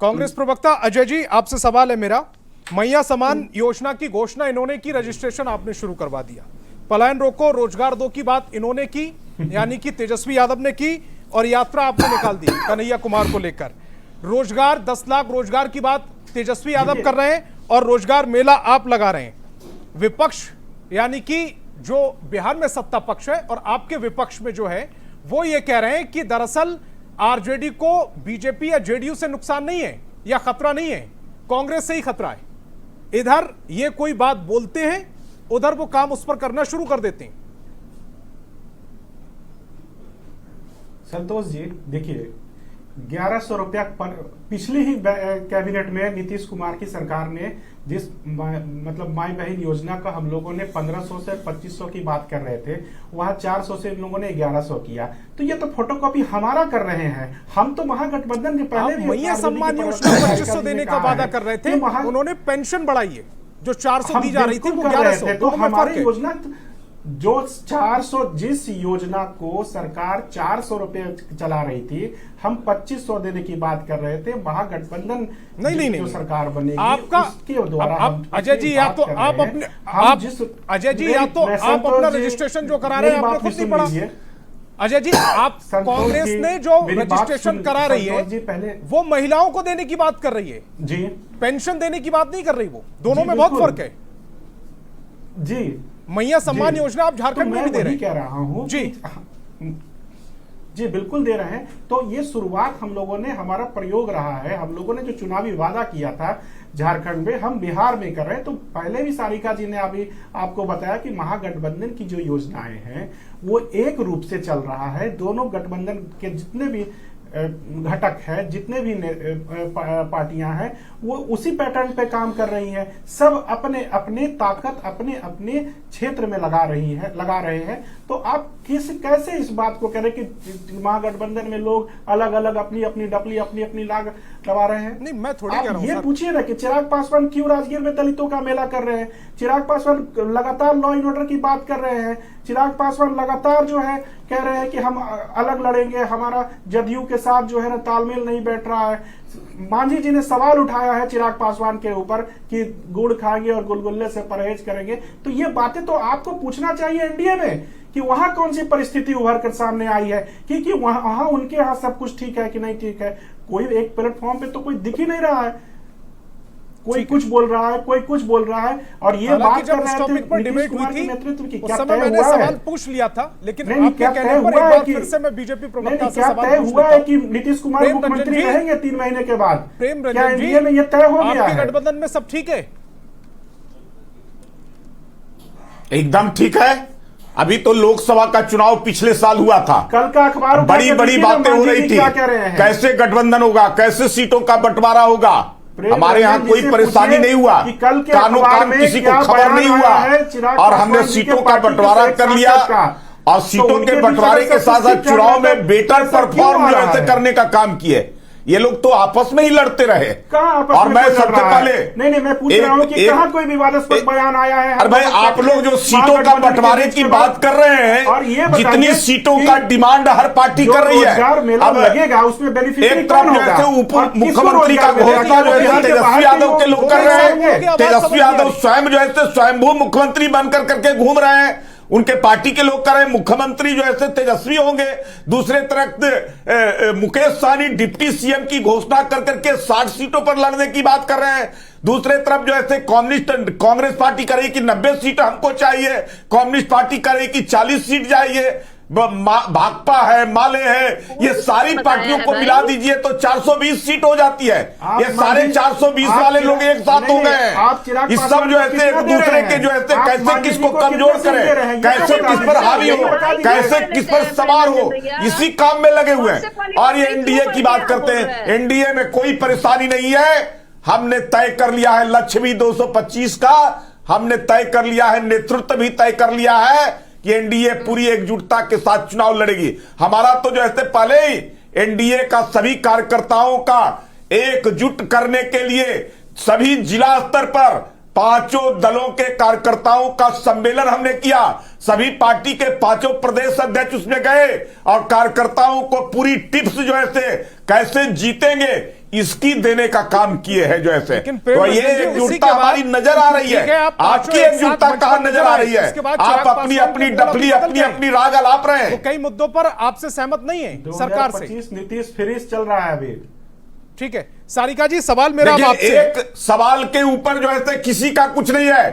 कांग्रेस प्रवक्ता अजय जी आपसे सवाल है मेरा। मैया समान योजना की घोषणा इन्होंने की, रजिस्ट्रेशन आपने शुरू करवा दिया, पलायन रोको रोजगार दो की बात इन्होंने की, यानी कि तेजस्वी यादव ने की, और यात्रा आपने निकाल दी कन्हैया कुमार को लेकर। रोजगार 10 लाख रोजगार की बात तेजस्वी यादव कर रहे हैं, और रोजगार मेला आप लगा रहे हैं। विपक्ष यानी कि जो बिहार में सत्ता पक्ष है और आपके विपक्ष में जो है, वो ये कह रहे हैं कि दरअसल आरजेडी को बीजेपी या जेडीयू से नुकसान नहीं है, या खतरा नहीं है, कांग्रेस से ही खतरा है। इधर ये कोई बात बोलते हैं, उधर वो काम उस पर करना शुरू कर देते हैं। संतोष जी देखिए, 1100 रुपया पर पिछली ही कैबिनेट में नीतीश कुमार की सरकार ने जिस मतलब माई बहन योजना का हम लोगों ने 1500 से 2500 की बात कर रहे थे, वहां 400 से इन लोगों ने 1100 किया। तो ये तो फोटोकॉपी हमारा कर रहे हैं। हम तो महागठबंधन के पहले भी मैया सम्मान योजना 2500 देने का वादा कर रहे थे, उन्होंने पेंशन बढ़ाई है, जो 400 दी जा रही थी वो 1100। तो हमारी योजना जो 400, जिस योजना को सरकार 400 रुपए चला रही थी, हम 2500 देने की बात कर रहे थे। महागठबंधन जो सरकार बनेगी आपका उसके द्वारा अजय जी या तो आप अपने अजय जी या तो आप अपना रजिस्ट्रेशन जो करा रहे हैं आपने खुद नहीं पढ़ा। अजय जी, आप कांग्रेस ने जो रजिस्ट्रेशन करा रही है पहले वो महिलाओं को देने की बात कर रही है जी, पेंशन देने की बात नहीं कर रही। वो दोनों में बहुत फर्क है जी। मैया सम्मान योजना आप झारखंड में भी दे रहे हैं। कह रहा हूं जी बिल्कुल दे रहे हैं। तो ये शुरुआत हम लोगों ने, हमारा प्रयोग रहा है। हम लोगों ने जो चुनावी वादा किया था झारखंड में, हम बिहार में कर रहे हैं। तो पहले भी सारिका जी ने अभी आपको बताया कि महागठबंधन की जो योजनाएं हैं वो एक रूप से चल रहा है। दोनों गठबंधन के जितने भी घटक है, जितने भी पार्टियां हैं, वो उसी पैटर्न पे काम कर रही हैं। सब अपने अपने ताकत अपने अपने क्षेत्र में लगा रहे हैं। तो आप कैसे इस बात को कह रहे कि महागठबंधन में लोग अलग अलग अपनी अपनी डपली अपनी अपनी लाग लगा रहे हैं? नहीं, मैं थोड़ी कह रहा हूं। ये पूछिए ना कि चिराग पासवान क्यों राजगीर में दलितों का मेला कर रहे हैं। चिराग पासवान लगातार लॉ एंड ऑर्डर की बात कर रहे हैं। चिराग पासवान लगातार जो है कह रहे हैं कि हम अलग लड़ेंगे, हमारा जदयू के साथ जो है ना तालमेल नहीं बैठ रहा है। मांझी जी ने सवाल उठाया है चिराग पासवान के ऊपर कि गुड़ खाएंगे और गुलगुल्ले से परहेज करेंगे। तो ये बातें तो आपको पूछना चाहिए एनडीए में कि वहां कौन सी परिस्थिति उभर कर सामने आई है, कि वहां उनके यहाँ सब कुछ ठीक है कि नहीं ठीक है। कोई एक प्लेटफॉर्म पे तो कोई दिख ही नहीं रहा है। कोई कुछ बोल रहा है, कोई कुछ बोल रहा है। और ये बात कर रहे थे डिबेट हुई थी, नेतृत्व की, उस क्या समय तय मैंने हुआ है? सवाल पूछ लिया था, लेकिन नहीं, आपके क्या कहने तय पर हुआ एक है बार कि फिर से मैं बीजेपी प्रवक्ता से क्या सवाल तय पूछ हुआ लेता है हूं। कि नीतीश कुमार मुख्यमंत्री रहेंगे 3 महीने के बाद? प्रेम क्या रंजन जी, एनडीए में ये तय हो गया आपके है? गठबंधन में सब ठीक है? एकदम ठीक है। अभी तो लोकसभा का चुनाव पिछले साल हुआ था। कल का अखबार बड़ी बड़ी बातें हो रही थी, कैसे गठबंधन होगा, कैसे सीटों का बंटवारा होगा। हमारे यहाँ कोई परेशानी नहीं हुआ, कानों कान किसी को खबर नहीं हुआ, और हमने सीटों का बंटवारा कर लिया। और सीटों के बंटवारे के साथ साथ चुनाव में बेटर परफॉर्म करने का काम किए। ये लोग तो आपस में ही लड़ते रहे। और मैं सबसे पहले नहीं मैं पूछ रहा हूं कि कहां कोई विवादास्पद बयान आया है? अरे भाई, आप लोग जो सीटों का बंटवारे की बात कर रहे हैं, जितनी सीटों का डिमांड हर पार्टी कर रही है, अब लगेगा उसमें बेनिफिशियरी एक तरफ जैसे उप मुख्यमंत्री का घोषणा जो है तेजस्वी यादव के लोग कर रहे हैं। तेजस्वी यादव स्वयं जो है स्वयंभू मुख्यमंत्री बनकर करके घूम रहे हैं, उनके पार्टी के लोग कर रहे हैं मुख्यमंत्री जो ऐसे तेजस्वी होंगे। दूसरे तरफ मुकेश सहनी डिप्टी सीएम की घोषणा कर करके 60 सीटों पर लड़ने की बात कर रहे हैं। दूसरे तरफ जो ऐसे कांग्रेस पार्टी कर रही है कि 90 सीट हमको चाहिए, कम्युनिस्ट पार्टी कर रही है कि 40 सीट चाहिए, भाकपा है, माले है, ये सारी पार्टियों को मिला दीजिए तो 420 सीट हो जाती है। ये सारे 420 वाले लोग एक साथ हो गए। इस सब जो ऐसे एक दूसरे के जो ऐसे कैसे किसको कमजोर करें, कैसे किस पर हावी हो, कैसे किस पर सवार हो, इसी काम में लगे हुए हैं। और ये एनडीए की बात करते हैं, एनडीए में कोई परेशानी नहीं है। हमने तय कर लिया है लक्ष्य भी 225 का, हमने तय कर लिया है, नेतृत्व भी तय कर लिया है कि एनडीए पूरी एकजुटता के साथ चुनाव लड़ेगी। हमारा तो जो है पहले ही एनडीए का सभी कार्यकर्ताओं का एकजुट करने के लिए सभी जिला स्तर पर 5 दलों के कार्यकर्ताओं का सम्मेलन हमने किया। सभी पार्टी के 5 प्रदेश अध्यक्ष उसमें गए और कार्यकर्ताओं को पूरी टिप्स जो है कैसे जीतेंगे इसकी देने का काम किए हैं। जो ऐसे तो ये एकजुटता हमारी नजर आ रही है। आपकी एकजुटता कहां नजर आ रही है? आप अपनी अपनी डफली अपनी अपनी राग अलाप रहे हैं। कई मुद्दों पर आपसे सहमत नहीं है सरकार से। नीतीश फिरिस चल रहा है अभी। ठीक है सारिका जी, सवाल मेरा आपसे, एक सवाल के ऊपर जो है किसी का कुछ नहीं है।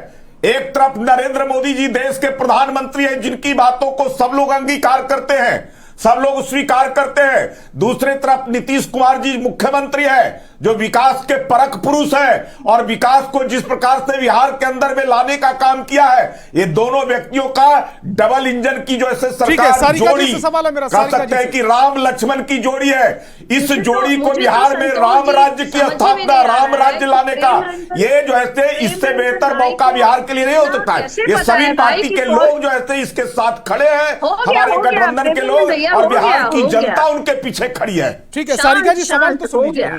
एक तरफ नरेंद्र मोदी जी देश के प्रधानमंत्री हैं, जिनकी बातों को सब लोग अंगीकार करते हैं, सब लोग स्वीकार करते हैं। दूसरे तरफ नीतीश कुमार जी मुख्यमंत्री है, जो विकास के परख पुरुष है और विकास को जिस प्रकार से बिहार के अंदर में लाने का काम किया है, ये दोनों व्यक्तियों का डबल इंजन की जो ऐसे सरकार जोड़ी कह सकते हैं कि राम लक्ष्मण की जोड़ी है। इस जोड़ी को बिहार में राम राज्य की स्थापना, राम राज्य लाने का ये जो है इससे बेहतर मौका बिहार के लिए नहीं हो सकता है। ये सभी पार्टी के लोग जो है इसके साथ खड़े हैं, हमारे गठबंधन के लोग, और बिहार की जनता उनके पीछे खड़ी है। ठीक है सारिका जी, सवाल तो सुन लीजिए।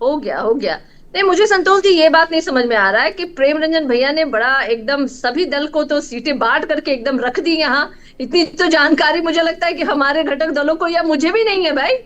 हो गया। नहीं, मुझे संतोष जी ये बात नहीं समझ में आ रहा है कि प्रेम रंजन भैया ने बड़ा एकदम सभी दल को तो सीटें बांट करके एकदम रख दी यहाँ। इतनी तो जानकारी मुझे लगता है कि हमारे घटक दलों को या मुझे भी नहीं है भाई,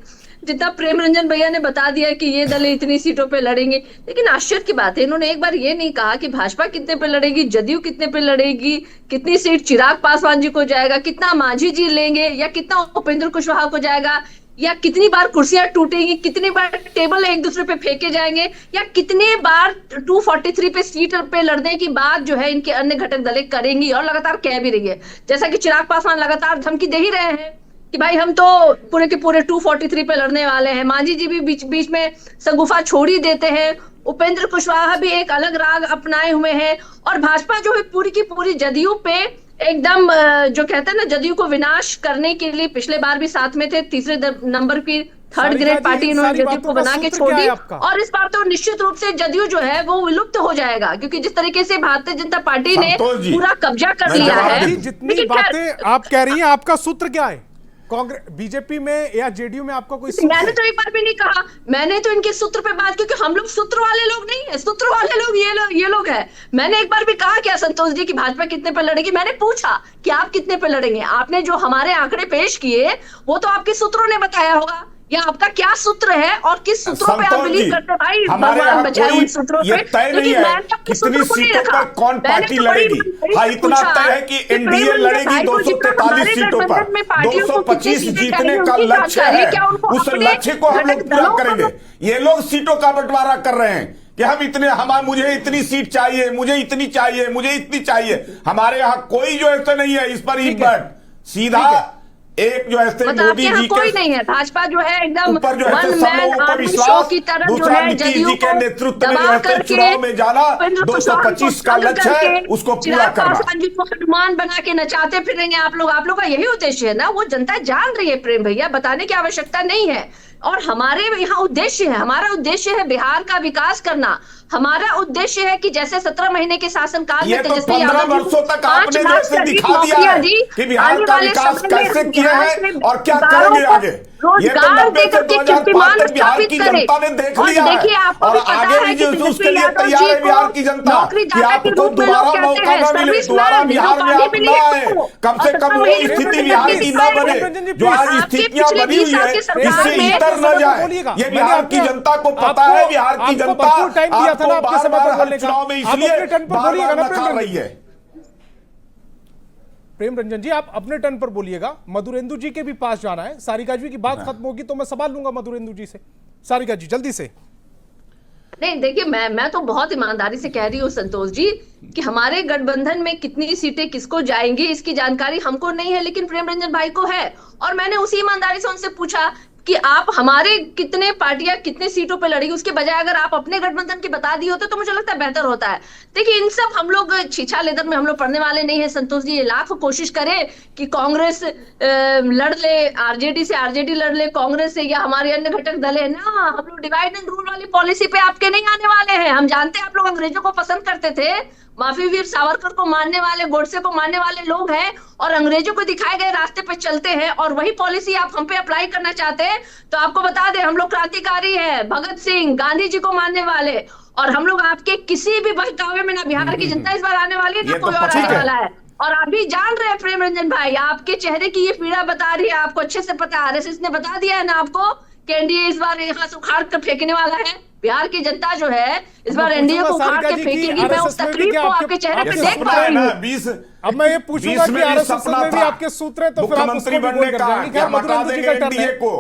जितना प्रेम रंजन भैया ने बता दिया कि ये दल इतनी सीटों पे लड़ेंगे। लेकिन आश्चर्य की बात है, इन्होंने एक बार ये नहीं कहा कि भाजपा कितने पे लड़ेगी, जदयू कितने पे लड़ेगी, कितनी सीट चिराग पासवान जी को जाएगा, कितना मांझी जी लेंगे, या कितना उपेंद्र कुशवाहा को जाएगा, या कितनी बार कुर्सियां टूटेंगी, कितनी बार टेबल एक दूसरे पे फेंके जाएंगे, या कितने बार 243 पे सीट पे लड़ने की बात जो है इनके अन्य घटक दलें करेंगी, और लगातार कह भी रही है। जैसा कि चिराग पासवान लगातार धमकी दे ही रहे हैं कि भाई हम तो पूरे के पूरे 243 पे लड़ने वाले हैं। मांझी जी भी बीच बीच में सगुफा छोड़ ही देते हैं। उपेंद्र कुशवाहा भी एक अलग राग अपनाए हुए हैं, और भाजपा जो है पूरी की पूरी जदयू पे एकदम जो कहते हैं ना, जदयू को विनाश करने के लिए पिछले बार भी साथ में थे, तीसरे नंबर की थर्ड ग्रेड पार्टी इन्होंने जदयू को बना के छोड़ दी। और इस बार तो निश्चित रूप से जदयू जो है वो विलुप्त हो जाएगा, क्योंकि जिस तरीके से भारतीय जनता पार्टी ने पूरा कब्जा कर लिया है। जितनी बातें आप कह रही हैं, आपका सूत्र क्या है कांग्रेस बीजेपी में या जेडीयू में? आपका कोई मैंने तो एक बार भी नहीं कहा, मैंने तो इनके सूत्र पे बात, क्योंकि हम लोग सूत्र वाले लोग नहीं है, सूत्र वाले लोग ये लोग हैं। मैंने एक बार भी कहा क्या संतोष जी कि भाजपा कितने पे लड़ेगी? मैंने पूछा कि आप कितने पे लड़ेंगे। आपने जो हमारे आंकड़े पेश किए वो तो आपके सूत्रों ने बताया होगा, या आपका क्या सूत्र है और किस सूत्रों पे आप बिलीव करते हैं? भाई भगवान बचाए उन सूत्रों पे। तय नहीं है कितनी सीटों पर कौन पार्टी लड़ेगी। हाँ, इतना तय है कि एनडीए लड़ेगी 243 सीटों पर, 225 जीतने का लक्ष्य है। उस लक्ष्य को हम लोग पूरा करेंगे। ये लोग सीटों का बंटवारा कर रहे हैं कि हम इतने, मुझे इतनी सीट चाहिए, मुझे इतनी चाहिए, मुझे इतनी चाहिए। हमारे यहाँ कोई जो ऐसे नहीं है इस पर ही बट सीधा एक जो ऐसे मोदी जी कोई नहीं है। भाजपा जो है एकदम ऊपर जो है सब विश्वास की तरह दूसरा नीतीश जी के नेतृत्व में जो है चुनाव में जाना, 225 का लक्ष्य है, उसको पूरा करना। जी को हनुमान बना के नचाते फिरेंगे आप लोग का यही उद्देश्य है ना? वो जनता जान रही है प्रेम भैया, बताने की आवश्यकता नहीं है। और हमारे यहाँ उद्देश्य है, हमारा उद्देश्य है बिहार का विकास करना। हमारा उद्देश्य है कि जैसे 17 महीने के शासनकाल में तेजस्वी यादव 15 वर्षों तक आपने जो ऐसे दिखा दिया है कि बिहार का विकास कैसे किया है और क्या करेंगे आगे। रोजगार देकर के कीर्तिमान स्थापित करें। और देखिए आपको और आगे भी जो उसके लिए तैयार है बिहार की जनता कि आपको दोबारा मौका न मिले, दोबारा बिहार में आप न आए, कम से कम वो स्थिति बिहार की न बने जो आज स्थितियां बनी हुई है, इससे इतर न जाए। ये बिहार की जनता को पता है। बिहार की जनता आपको बार-बार हर चुनाव में इसलिए बार-बार नकार रही है। प्रेम रंजन जी, आप अपने टर्न पर बोलिएगा। मधुरेंदु जी के भी पास जाना है। सारिका जी की बात खत्म होगी तो मैं सवाल लूंगा मधुरेंदु जी से। सारिका जी जल्दी से। नहीं देखिए, मैं तो बहुत ईमानदारी से कह रही हूँ संतोष जी कि हमारे गठबंधन में कितनी सीटें किसको जाएंगी इसकी जानकारी हमको नहीं है, लेकिन प्रेम रंजन भाई को है। और मैंने उसी ईमानदारी से उनसे पूछा कि आप हमारे कितने पार्टियां कितने सीटों पे लड़ेगी, उसके बजाय अगर आप अपने गठबंधन की बता दी होते तो मुझे लगता है बेहतर होता है। देखिए, इन सब हम लोग छीछा लेदर में हम लोग पढ़ने वाले नहीं है संतोष जी। ये लाख कोशिश करे कि कांग्रेस लड़ ले, आरजेडी से आरजेडी लड़ ले, कांग्रेस से या हमारे अन्य घटक दल है ना, हम लोग डिवाइड एंड रूल वाली पॉलिसी पे आपके नहीं आने वाले हैं। हम जानते हैं आप लोग अंग्रेजों को पसंद करते थे, माफी वीर सावरकर को मानने वाले, गोडसे को मानने वाले लोग हैं और अंग्रेजों को दिखाए गए रास्ते पे चलते हैं, और वही पॉलिसी आप हम पे अप्लाई करना चाहते हैं। तो आपको बता दें, हम लोग क्रांतिकारी हैं, भगत सिंह, गांधी जी को मानने वाले, और हम लोग आपके किसी भी बहकावे में ना बिहार की जनता इस बार आने वाली है ना कोई और आने वाला है। और आप भी जान रहे हैं प्रेम रंजन भाई, आपके चेहरे की ये पीड़ा बता रही है, आपको अच्छे से पता है। आरएसएस ने बता दिया है ना आपको कि एनडीए इस बार यहाँ से उखाड़ कर फेंकने वाला है। बिहार की जनता जो है इस बार एनडीए को उखाड़ के फेंकेगी। मैं उस तकलीफ को आपके चेहरे पे देख पा रही हूँ। अब मैं ये पूछूंगा कि आरएसएस में भी आपके सूत्र हैं तो फिर आप मुख्यमंत्री बनने का मदुरेंदु जी का एनडीए को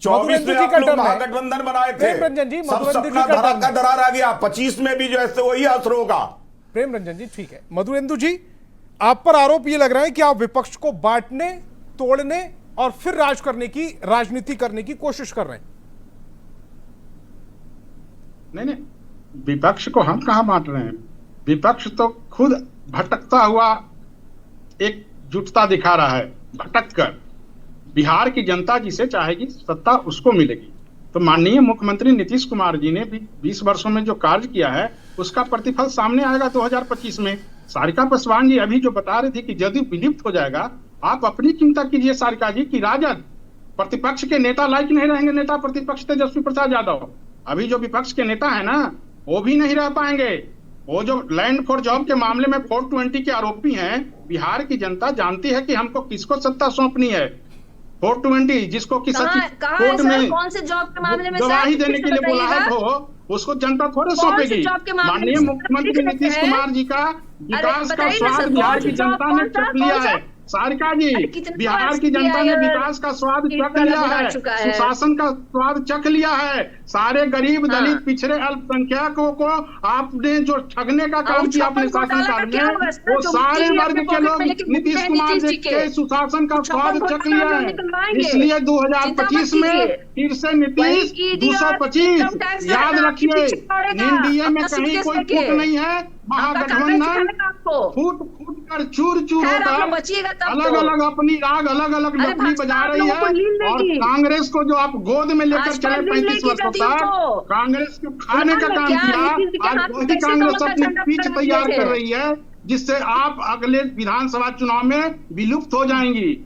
24 में आप लोग महागठबंधन बनाए थे, रंजन जी सब सपना दरार आ गया। 25 में भी जो है वही असर होगा। प्रेम रंजन जी ठीक है। मधुरेंदु जी, आप पर आरोप ये लग रहा है कि आप विपक्ष को बांटने, तोड़ने और फिर राज करने की राजनीति करने की कोशिश कर रहे हैं। नहीं, विपक्ष को हम कहाँ बांट रहे हैं? विपक्ष तो खुद भटकता हुआ एकजुटता दिखा रहा है, भटक कर। बिहार की जनता जिसे चाहेगी सत्ता उसको मिलेगी। तो माननीय मुख्यमंत्री नीतीश कुमार जी ने भी 20 वर्षों में जो कार्य किया है उसका प्रतिफल सामने आएगा 2025 में। सारिका पासवान जी अभी जो बता रही थी कि जदयू विलुप्त हो जाएगा, आप अपनी चिंता कीजिए सारिका जी कि राजद प्रतिपक्ष के नेता लायक नहीं रहेंगे, नेता प्रतिपक्ष तेजस्वी प्रसाद यादव। अभी जो विपक्ष के नेता है ना, वो भी नहीं रह पाएंगे। वो जो लैंड फॉर जॉब के मामले में 420 के आरोपी हैं, बिहार की जनता जानती है कि हमको किसको सत्ता सौंपनी है। 420 जिसको कि कोर्ट में कौन से जॉब के मामले में गवाही देने के लिए बुलाया हो, उसको जनता थोड़े सौंपेगी। माननीय मुख्यमंत्री नीतीश कुमार जी का विकास का स्वाद बिहार की जनता ने चख लिया है। सारिका जी, बिहार की जनता ने विकास का स्वाद चख लिया है, सुशासन का स्वाद चख लिया है। सारे गरीब दलित पिछड़े अल्पसंख्यकों को आपने जो ठगने का काम किया अपने शासनकाल में, वो सारे वर्ग के लोग नीतीश कुमार जी के सुशासन का स्वाद चख लिया है। इसलिए 2025 में फिर से नीतीश 225 याद रखिए। एनडीए में कहीं कोई फूट नहीं है, महागठबंधन फूट फूट कर चूर चूर होकर अलग अलग अपनी राग अलग अलग लपड़ी बजा रही है। और कांग्रेस को जो आप गोद में लेकर चले 35 वर्षों तक, कांग्रेस को खाने का काम किया, आज वही कांग्रेस अपनी पीठ तैयार कर रही है, जिससे आप अगले विधानसभा चुनाव में विलुप्त हो जाएंगी।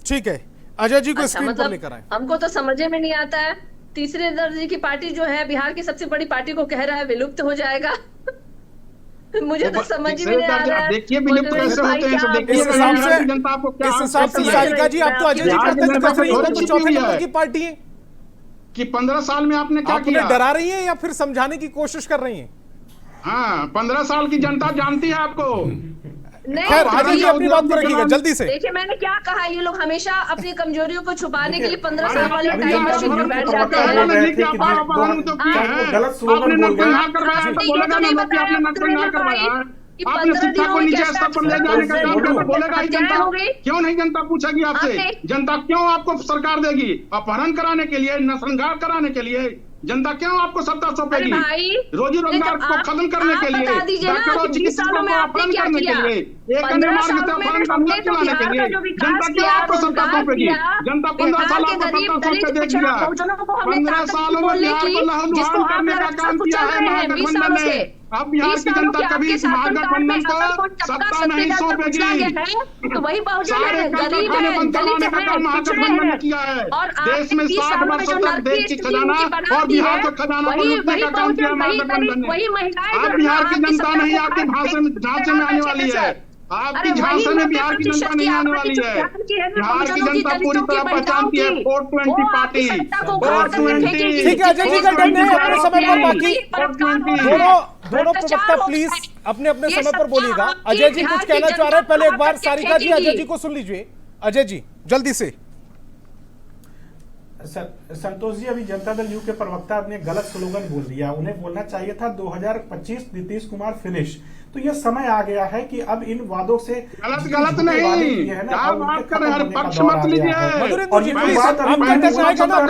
ठीक है, अजय जी को स्क्रीन पर लेकर आए। हमको तो समझे में नहीं आता है, तीसरे दर्जे की पार्टी जो है बिहार की सबसे बड़ी पार्टी को कह रहा है विलुप्त हो जाएगा। मुझे तो समझ में नहीं आ रहा है। देखिए विलुप्त कैसे होते हैं, देखिए इस हिसाब से सारिका जी, आप तो अजय जी कहते चौथे नंबर की पार्टी है कि 15 साल में आपने क्या किया? डरा रही है या फिर समझाने की कोशिश कर रही है? हाँ, 15 साल की जनता जानती है आपको। नहीं, अपनी बात को रखिएगा जल्दी से। देखिए मैंने क्या कहा, ये लोग हमेशा अपनी कमजोरियों को छुपाने के लिए 15 साल वाले टाइम मशीन में बैठ जाते हैं। आपने शिक्षा को नीचे स्तर पर ले जाने का काम किया, बोलेगा ही जनता। क्यों नहीं जनता पूछेगी आपसे? जनता क्यों आपको सरकार देगी? अपहरण कराने के लिए, नरसंहार कराने के लिए जनता क्यों आपको सत्ता सौंपेगी? रोजी रोजगार को खत्म करने के लिए, डॉक्टरों चिकित्सकों को अपहरण करने के लिए, एक अन्य मार्ग से अपहरण का मुद्दा चलाने के लिए जनता क्यों आपको सत्ता सौंपेगी? जनता 15 साल आपको सत्ता सौंप के देख लिया। 15 सालों में बिहार को लहूलुहान करने का काम किया है महागठबंधन ने। अब बिहार की जनता कभी इस महागठबंधन को सत्ता नहीं सौंपेगी। तो वही सारे गरीब बनाने का काम महागठबंधन ने किया है। देश में 60 वर्षों तक देश की खजाना और बिहार के खजाना को लूटने का काम किया महागठबंधन ने। अब बिहार की जनता नहीं आपके झांसे में आने वाली है, आपकी झांसे में बिहार की जनता नहीं आने वाली है। बिहार की जनता पूरी तरह पहचानती है 420 पार्टी। 420 ठीक है अजय जी का टर्न है, अपने समय पर बाकी दोनों प्रवक्ता प्लीज अपने अपने समय पर बोलिएगा। अजय जी कुछ कहना चाह रहे हैं, पहले एक बार सारिका जी अजय जी को सुन लीजिए। अजय जी जल्दी से। संतोष जी, अभी जनता दल यू के प्रवक्ता ने गलत स्लोगन बोल दिया। उन्हें बोलना चाहिए था 2025 नीतीश कुमार फिनिश। तो ये समय आ गया है कि अब इन वादों से गलत नहीं है ना, आप बात कर रहे हैं, पक्ष मत लीजिए।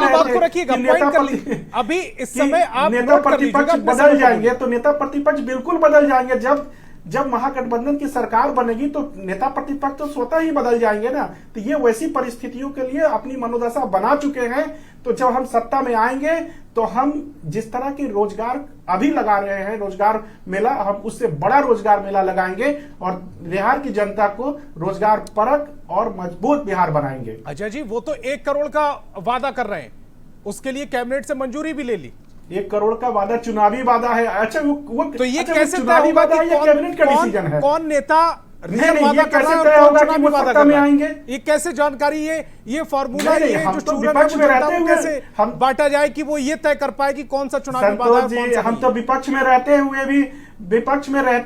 बात को रखिएगा, पॉइंट कर लीजिए। अभी इस समय आप नेता प्रतिपक्ष बदल जाएंगे, तो नेता प्रतिपक्ष बिल्कुल बदल जाएंगे। जब महागठबंधन की सरकार बनेगी तो नेता प्रतिपक्ष तो स्वतः ही बदल जाएंगे ना। तो ये वैसी परिस्थितियों के लिए अपनी मनोदशा बना चुके हैं। तो जब हम सत्ता में आएंगे तो हम जिस तरह की रोजगार अभी लगा रहे हैं, रोजगार मेला, हम उससे बड़ा रोजगार मेला लगाएंगे और बिहार की जनता को रोजगार परक और मजबूत बिहार बनाएंगे। अजय जी, वो तो 1 करोड़ का वादा कर रहे हैं, उसके लिए कैबिनेट से मंजूरी भी ले ली। 1 करोड़ का वादा चुनावी वादा है। अच्छा वो तो ये कैसे चुनावी वादा है या कैबिनेट का डिसीजन है? कौन नेता वादा कर रहा है और कौन चुनावी वादा में आएंगे? ये कैसे जानकारी, ये फॉर्मूला हम तो विपक्ष में रहते हुए कैसे हम बांटा जाए कि वो ये तय कर पाए कि कौन सा चुनावी वादा है? हम तो विपक्ष में रहते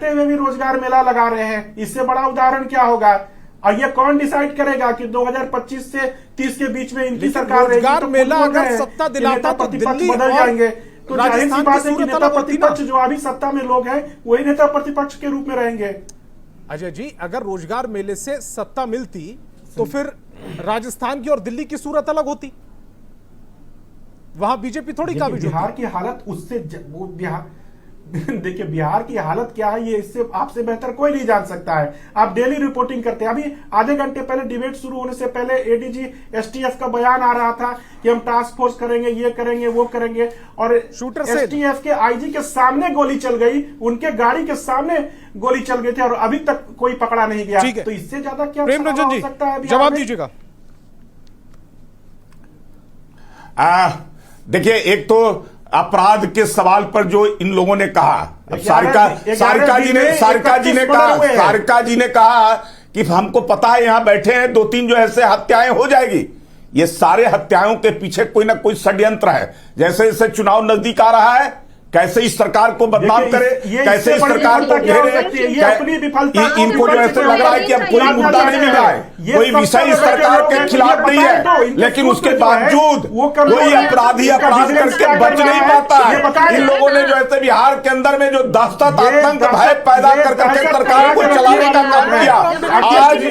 हुए भी रोजगार मेला लगा रहे हैं। इससे बड़ा उदाहरण क्या होगा? और ये कौन डिसाइड करेगा कि 2025 से 30 के बीच में इनकी सरकार रहेगी? रोजगार मेला अगर सत्ता दिलाता तो दिल्ली बदल जाएंगे। तो जाहिर सी बात है कि नेता प्रतिपक्ष जो अभी सत्ता में लोग हैं वही नेता प्रतिपक्ष के रूप में रहेंगे। अजय जी, अगर रोजगार मेले से सत्ता मिलती तो फिर राजस्थान की और दिल्ली की सूरत अलग होती। वहां बीजेपी थोड़ी काबिज होती। बिहार की हालत उससे वो बिहार देखिए बिहार की हालत क्या है ये इससे आपसे बेहतर कोई नहीं जान सकता है। आप डेली रिपोर्टिंग करते हैं। अभी आधे घंटे पहले डिबेट शुरू होने से पहले एडीजी एसटीएफ का बयान आ रहा था कि हम टास्क फोर्स करेंगे, ये करेंगे, वो करेंगे, और एसटीएफ के आईजी के सामने गोली चल गई, उनके गाड़ी के सामने गोली चल गई थी और अभी तक कोई पकड़ा नहीं गया। तो इससे ज्यादा क्या प्रेम रंजन जी सकता है? जवाब दीजिएगा। देखिए, एक तो अपराध के सवाल पर जो इन लोगों ने कहा, सारिका जी ने कहा कि हमको पता है यहां बैठे हैं 2-3 जो ऐसे हत्याएं हो जाएगी। ये सारे हत्याओं के पीछे कोई ना कोई षड्यंत्र है। जैसे जैसे चुनाव नजदीक आ रहा है, कैसे इस सरकार को बदनाम करे, कैसे इस सरकार को घेरे, इनको जो ऐसे लग रहा है कि अब कोई मुद्दा नहीं मिल रहा है, कोई विषय इस सरकार के खिलाफ नहीं है, लेकिन उसके बावजूद कोई अपराधी अपराध करके बच नहीं पाता है। इन लोगों ने जो ऐसे बिहार के अंदर में जो दहशत, आतंक, भय पैदा करके सरकार को चलाने का काम किया। आज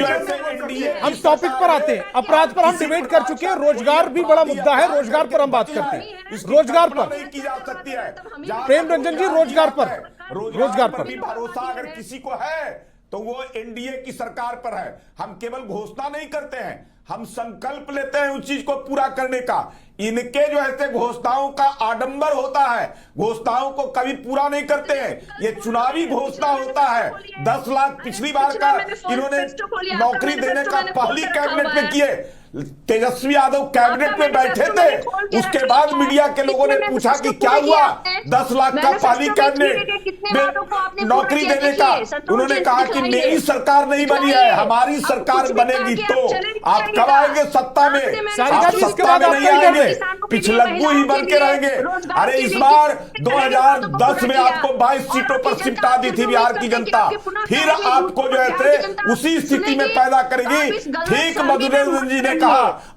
हम टॉपिक पर आते हैं, अपराध पर हम डिबेट कर चुके हैं, रोजगार भी बड़ा मुद्दा है, रोजगार पर हम बात करते हैं। रोजगार पर नहीं की जा सकती है। प्रेम रंजन जी, रोजगार पर भी भरोसा अगर किसी को है तो वो एनडीए की सरकार पर है। हम केवल घोषणा नहीं करते हैं, हम संकल्प लेते हैं उस चीज को पूरा करने का। इनके जो ऐसे घोषणाओं का आडंबर होता है, घोषणाओं को कभी पूरा नहीं करते हैं। ये चुनावी घोषणा होता है। 10 लाख पिछली बार का इन्होंने नौकरी देने का पहली कैबिनेट में किए। तेजस्वी यादव कैबिनेट में बैठे थे, उसके बाद मीडिया के लोगों ने पूछा कि क्या हुआ 10 लाख का पहली कैबिनेट में नौकरी देने का। उन्होंने कहा कि मेरी सरकार नहीं बनी है, हमारी सरकार बनेगी तो आप कब आएंगे सत्ता में? आप सत्ता में नहीं आएंगे, पिछलग्गू ही बन के रहेंगे। अरे इस बार 2010 में आपको 22 सीटों पर सिमटा दी थी बिहार की जनता, फिर आपको जो है उसी स्थिति में पैदा करेगी। ठीक मधुरेंद्र जी ने कहा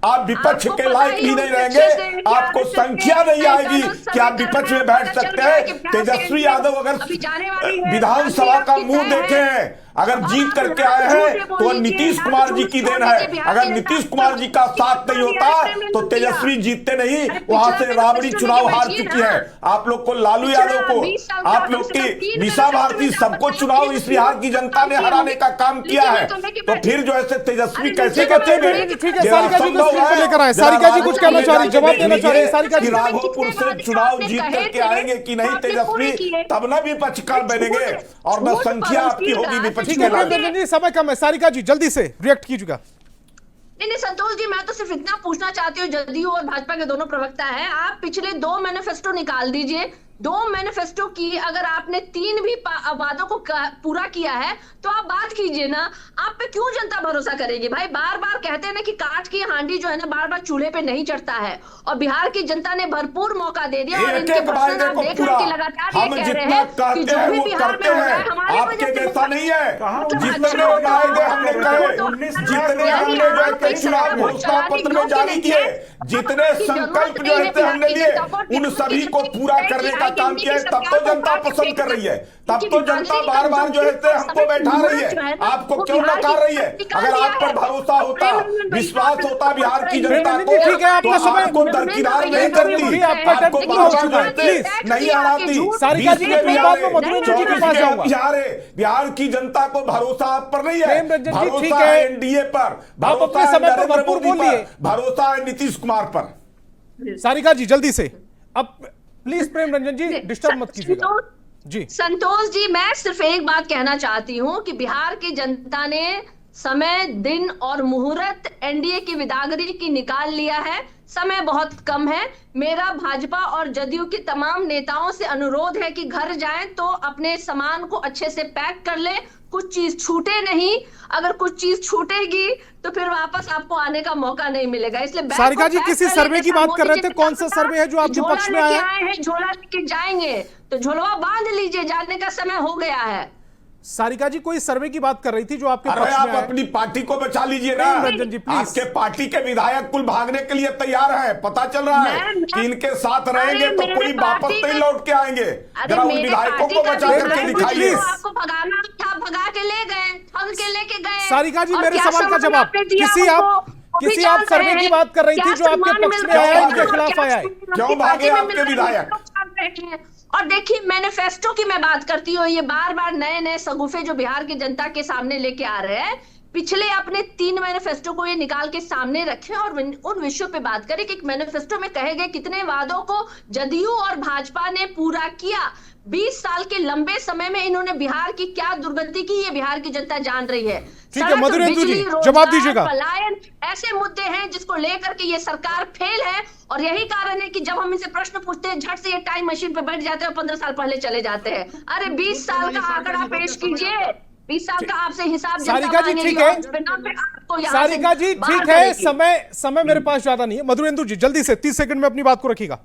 आप विपक्ष के लायक भी नहीं रहेंगे, आपको संख्या नहीं आएगी कि आप विपक्ष में बैठ सकते हैं। तेजस्वी यादव अगर विधानसभा का मुंह देखे हैं, अगर जीत करके आए हैं तो नीतीश कुमार जी की देन है। अगर नीतीश कुमार जी का साथ नहीं होता तो तेजस्वी जीतते नहीं, वहां से राबड़ी चुनाव हार चुकी है। आप लोग को, लालू यादव को, आप लोग की मीसा भारती, सबको चुनाव इस बिहार की जनता ने हराने का काम किया है। तो फिर जो ऐसे तेजस्वी कैसे बचेंगे? सारिका जी कुछ कहना चाह रही, जवाब देना चाह रही है सारिका जी। राघोपुर से चुनाव जीत करके आएंगे कि नहीं तेजस्वी, तब न विपक्ष का बनेंगे और न संख्या आपकी होगी। ठीक है, समय कम है, सारिका जी जल्दी से रिएक्ट कीजिएगा। नहीं संतोष जी, मैं तो सिर्फ इतना पूछना चाहती हूँ, जदयू और भाजपा के दोनों प्रवक्ता हैं, आप पिछले 2 मैनिफेस्टो निकाल दीजिए। 2 मैनिफेस्टो की अगर आपने 3 भी वादों को पूरा किया है तो आप बात कीजिए ना। आप पे क्यों जनता भरोसा करेगी भाई? बार बार कहते हैं ना कि काट की हांडी जो है ना बार बार चूल्हे पे नहीं चढ़ता है, और बिहार की जनता ने भरपूर मौका दे दिया। और इनके पर्सन आप देख रहे हैं कि लगातार ये कह रहे हैं कि जो भी बिहार में हो रहा है हमारे वजह से ऐसा नहीं है। जितने वायदे हमने कहे, जितने हमने चुनाव घोषणा पत्र में जारी किए, जितने संकल्प जो है हमने लिए, उन सभी को पूरा करने का काम किया है। तब तो जनता पसंद कर रही है, तब तो जनता बार बार जो है हमको बैठा रही है। आपको क्यों नकार रही है? अगर आप पर भरोसा होता, विश्वास होता बिहार की जनता को, ठीक है, आपका समय आपको दरकिनार नहीं करती, आपको नहीं हराती। सारिका जी के बाद में मधुरेंद्र जी के पास जाऊंगा। बिहार की जनता को भरोसा आप पर नहीं है, भरोसा है एनडीए पर, आप अपने समय पर भरपूर बोलिए, भरोसा है नीतीश कुमार पर। सारिका जी जल्दी से, अब प्लीज प्रेम रंजन जी डिस्टर्ब मत कीजिएगा जी। संतोष जी, मैं सिर्फ एक बात कहना चाहती हूं कि बिहार की जनता ने समय, दिन और मुहूर्त एनडीए की विदागरी की निकाल लिया है। समय बहुत कम है। मेरा भाजपा और जदयू के तमाम नेताओं से अनुरोध है कि घर जाएं तो अपने सामान को अच्छे से पैक कर ले, कुछ चीज छूटे नहीं। अगर कुछ चीज छूटेगी तो फिर वापस आपको आने का मौका नहीं मिलेगा। इसलिए सारिका जी किसी सर्वे की बात कर रहे थे, कौन सा सर्वे है जो आपके पक्ष में आया है? झोला लेके जाएंगे तो झोलवा बांध लीजिए, जाने का समय हो गया है। सारिका जी कोई सर्वे की बात कर रही थी जो आपके पक्ष में आप अपनी पार्टी को बचा लीजिए ना। रंजन जी प्लीज, आपके पार्टी के विधायक कुल भागने के लिए तैयार हैं। पता चल रहा है कि इनके साथ रहेंगे तो कोई वापस नहीं लौट के आएंगे। जरा उन विधायकों को बचा करके दिखाइए। आपको भगाना था, भगा के ले गए, ठग के लेके गए। सारिका जी मेरे सवाल का जवाब, किसी आप सर्वे की बात कर रही थी जो आपके पक्ष में आया, इनके खिलाफ आया है। क्यों भागे आपके विधायक? और देखिए मैनिफेस्टो की मैं बात करती हूँ, ये बार बार नए नए सगुफे जो बिहार की जनता के सामने लेके आ रहे हैं, पिछले अपने 3 मैनिफेस्टो को ये निकाल के सामने रखें और उन विषयों पे बात करें कि एक मैनिफेस्टो में कहे गए कितने वादों को जदयू और भाजपा ने पूरा किया। 20 साल के लंबे समय में इन्होंने बिहार की क्या दुर्गति की, ये बिहार की जनता जान रही है। ठीक है मधुरेंदु जी, जवाब दीजिएगा। पलायन ऐसे मुद्दे हैं जिसको लेकर के ये सरकार फेल है, और यही कारण है कि जब हम इनसे प्रश्न पूछते हैं झट से ये टाइम मशीन पे बैठ जाते हैं और 15 साल पहले चले जाते हैं। अरे 20 साल का आंकड़ा पेश कीजिए, 20 साल का आपसे हिसाब। सारिका जी ठीक है, सारिका जी ठीक है, समय मेरे पास ज्यादा नहीं है। मधुरेंदु जी जल्दी से 30 सेकंड में अपनी बात को रखिएगा।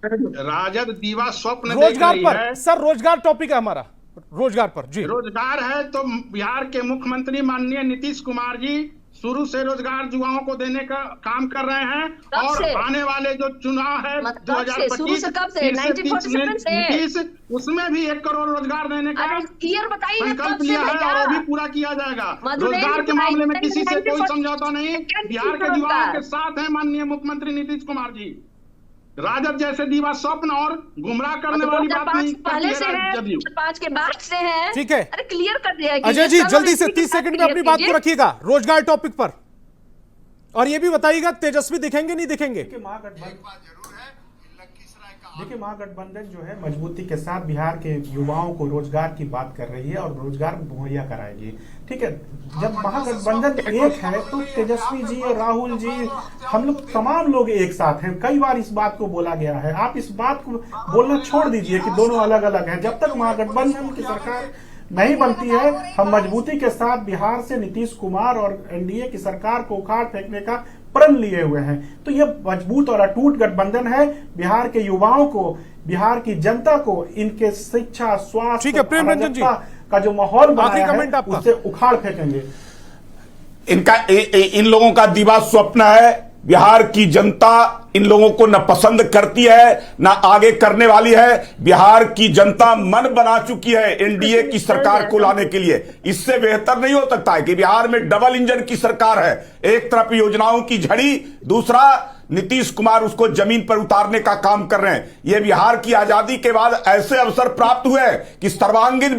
राजद दीवा स्वप्न रोजगार पर सर, रोजगार टॉपिक है हमारा, रोजगार पर जी। रोजगार है तो बिहार के मुख्यमंत्री माननीय नीतीश कुमार जी शुरू से रोजगार युवाओं को देने का काम कर रहे हैं, और आने वाले जो चुनाव है 2025 उसमें भी 1 करोड़ रोजगार देने का संकल्प लिया है और वो भी पूरा किया जाएगा। रोजगार के मामले में किसी से कोई समझौता नहीं, बिहार के युवाओं के साथ है माननीय मुख्यमंत्री नीतीश कुमार जी। राजद जैसे दीवा स्वप्न और गुमराह करने वाली बात नहीं पहले से है, 5 के बाद से है। ठीक है, अरे क्लियर कर दिया। अजय जी जल्दी से 30 सेकंड में अपनी बात को रखिएगा रोजगार टॉपिक पर, और ये भी बताइएगा तेजस्वी दिखेंगे नहीं दिखेंगे? देखिए महागठबंधन जो है मजबूती के साथ बिहार के युवाओं को रोजगार की बात कर रही है और रोजगार मुहैया कराएगी। ठीक है, जब महागठबंधन एक है तो तेजस्वी जी और राहुल जी, हम लोग तमाम लोग एक साथ हैं। कई बार इस बात को बोला गया है, आप इस बात को बोलना छोड़ दीजिए कि दोनों अलग अलग हैं। जब तक महागठबंधन की सरकार नहीं बनती है, हम मजबूती के साथ बिहार से नीतीश कुमार और एनडीए की सरकार को उखाड़ फेंकने का प्रण लिए हुए हैं। तो यह मजबूत और अटूट गठबंधन है। बिहार के युवाओं को, बिहार की जनता को इनके शिक्षा, स्वास्थ्य का जो माहौल बनाया है उससे उखाड़ फेंकेंगे। इन लोगों का दिवा स्वप्न है। बिहार की जनता इन लोगों को न पसंद करती है न आगे करने वाली है। बिहार की जनता मन बना चुकी है एनडीए की सरकार को लाने के लिए। इससे बेहतर नहीं हो सकता है कि बिहार में डबल इंजन की सरकार है। एक तरफ योजनाओं की झड़ी, दूसरा नीतीश कुमार उसको जमीन पर उतारने का काम कर रहे हैं। यह बिहार की आजादी के बाद ऐसे अवसर प्राप्त हुए कि सर्वांगीण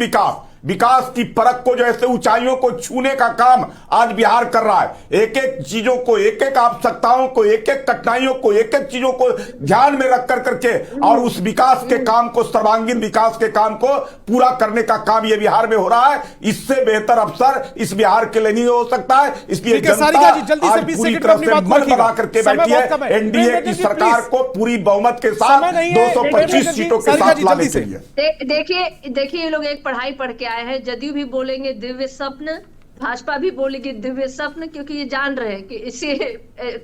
विकास की परख को, जो ऐसे ऊंचाइयों को छूने का काम आज बिहार कर रहा है। एक एक चीजों को, एक एक आवश्यकताओं को, एक एक कठिनाइयों को, एक एक चीजों को ध्यान में रख करके और उस विकास के काम को, सर्वांगीण विकास के काम को पूरा करने का काम ये बिहार में हो रहा है। इससे बेहतर अवसर इस बिहार के लिए नहीं हो सकता है। इसलिए जनता आज पूरी तरह से मन बना करके बैठी है एनडीए की सरकार को पूरी बहुमत के साथ 225 सीटों के साथ लाने के लिए। देखिए ये लोग एक पढ़ाई पढ़ के है, जदयू भी बोलेंगे दिव्य स्वप्न, भाजपा भी बोलेगी दिव्य स्वप्न, क्योंकि ये जान रहे हैं कि इसे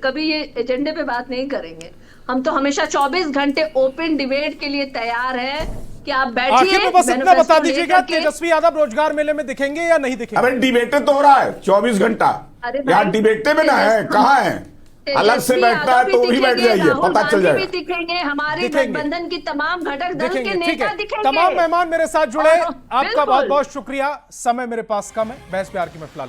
कभी ये एजेंडे पे बात नहीं करेंगे। हम तो हमेशा 24 घंटे ओपन डिबेट के लिए तैयार है कि आप बैठिए। बस इतना बता दीजिएगा, तेजस्वी यादव रोजगार मेले में दिखेंगे या नहीं दिखेंगे? अबे डिबेटे तो हो रहा है 24 घंटा, यहाँ डिबेटे में ना है, कहाँ है? अलग से बैठता है तो भी बैठ जाइए, पता चल जाएगा। दिखेंगे, हमारे गठबंधन की तमाम घटक दल के नेता दिखेंगे। तमाम मेहमान मेरे साथ जुड़े, आपका बहुत बहुत शुक्रिया। समय मेरे पास कम है, बहस प्यार की मैं फिलहाल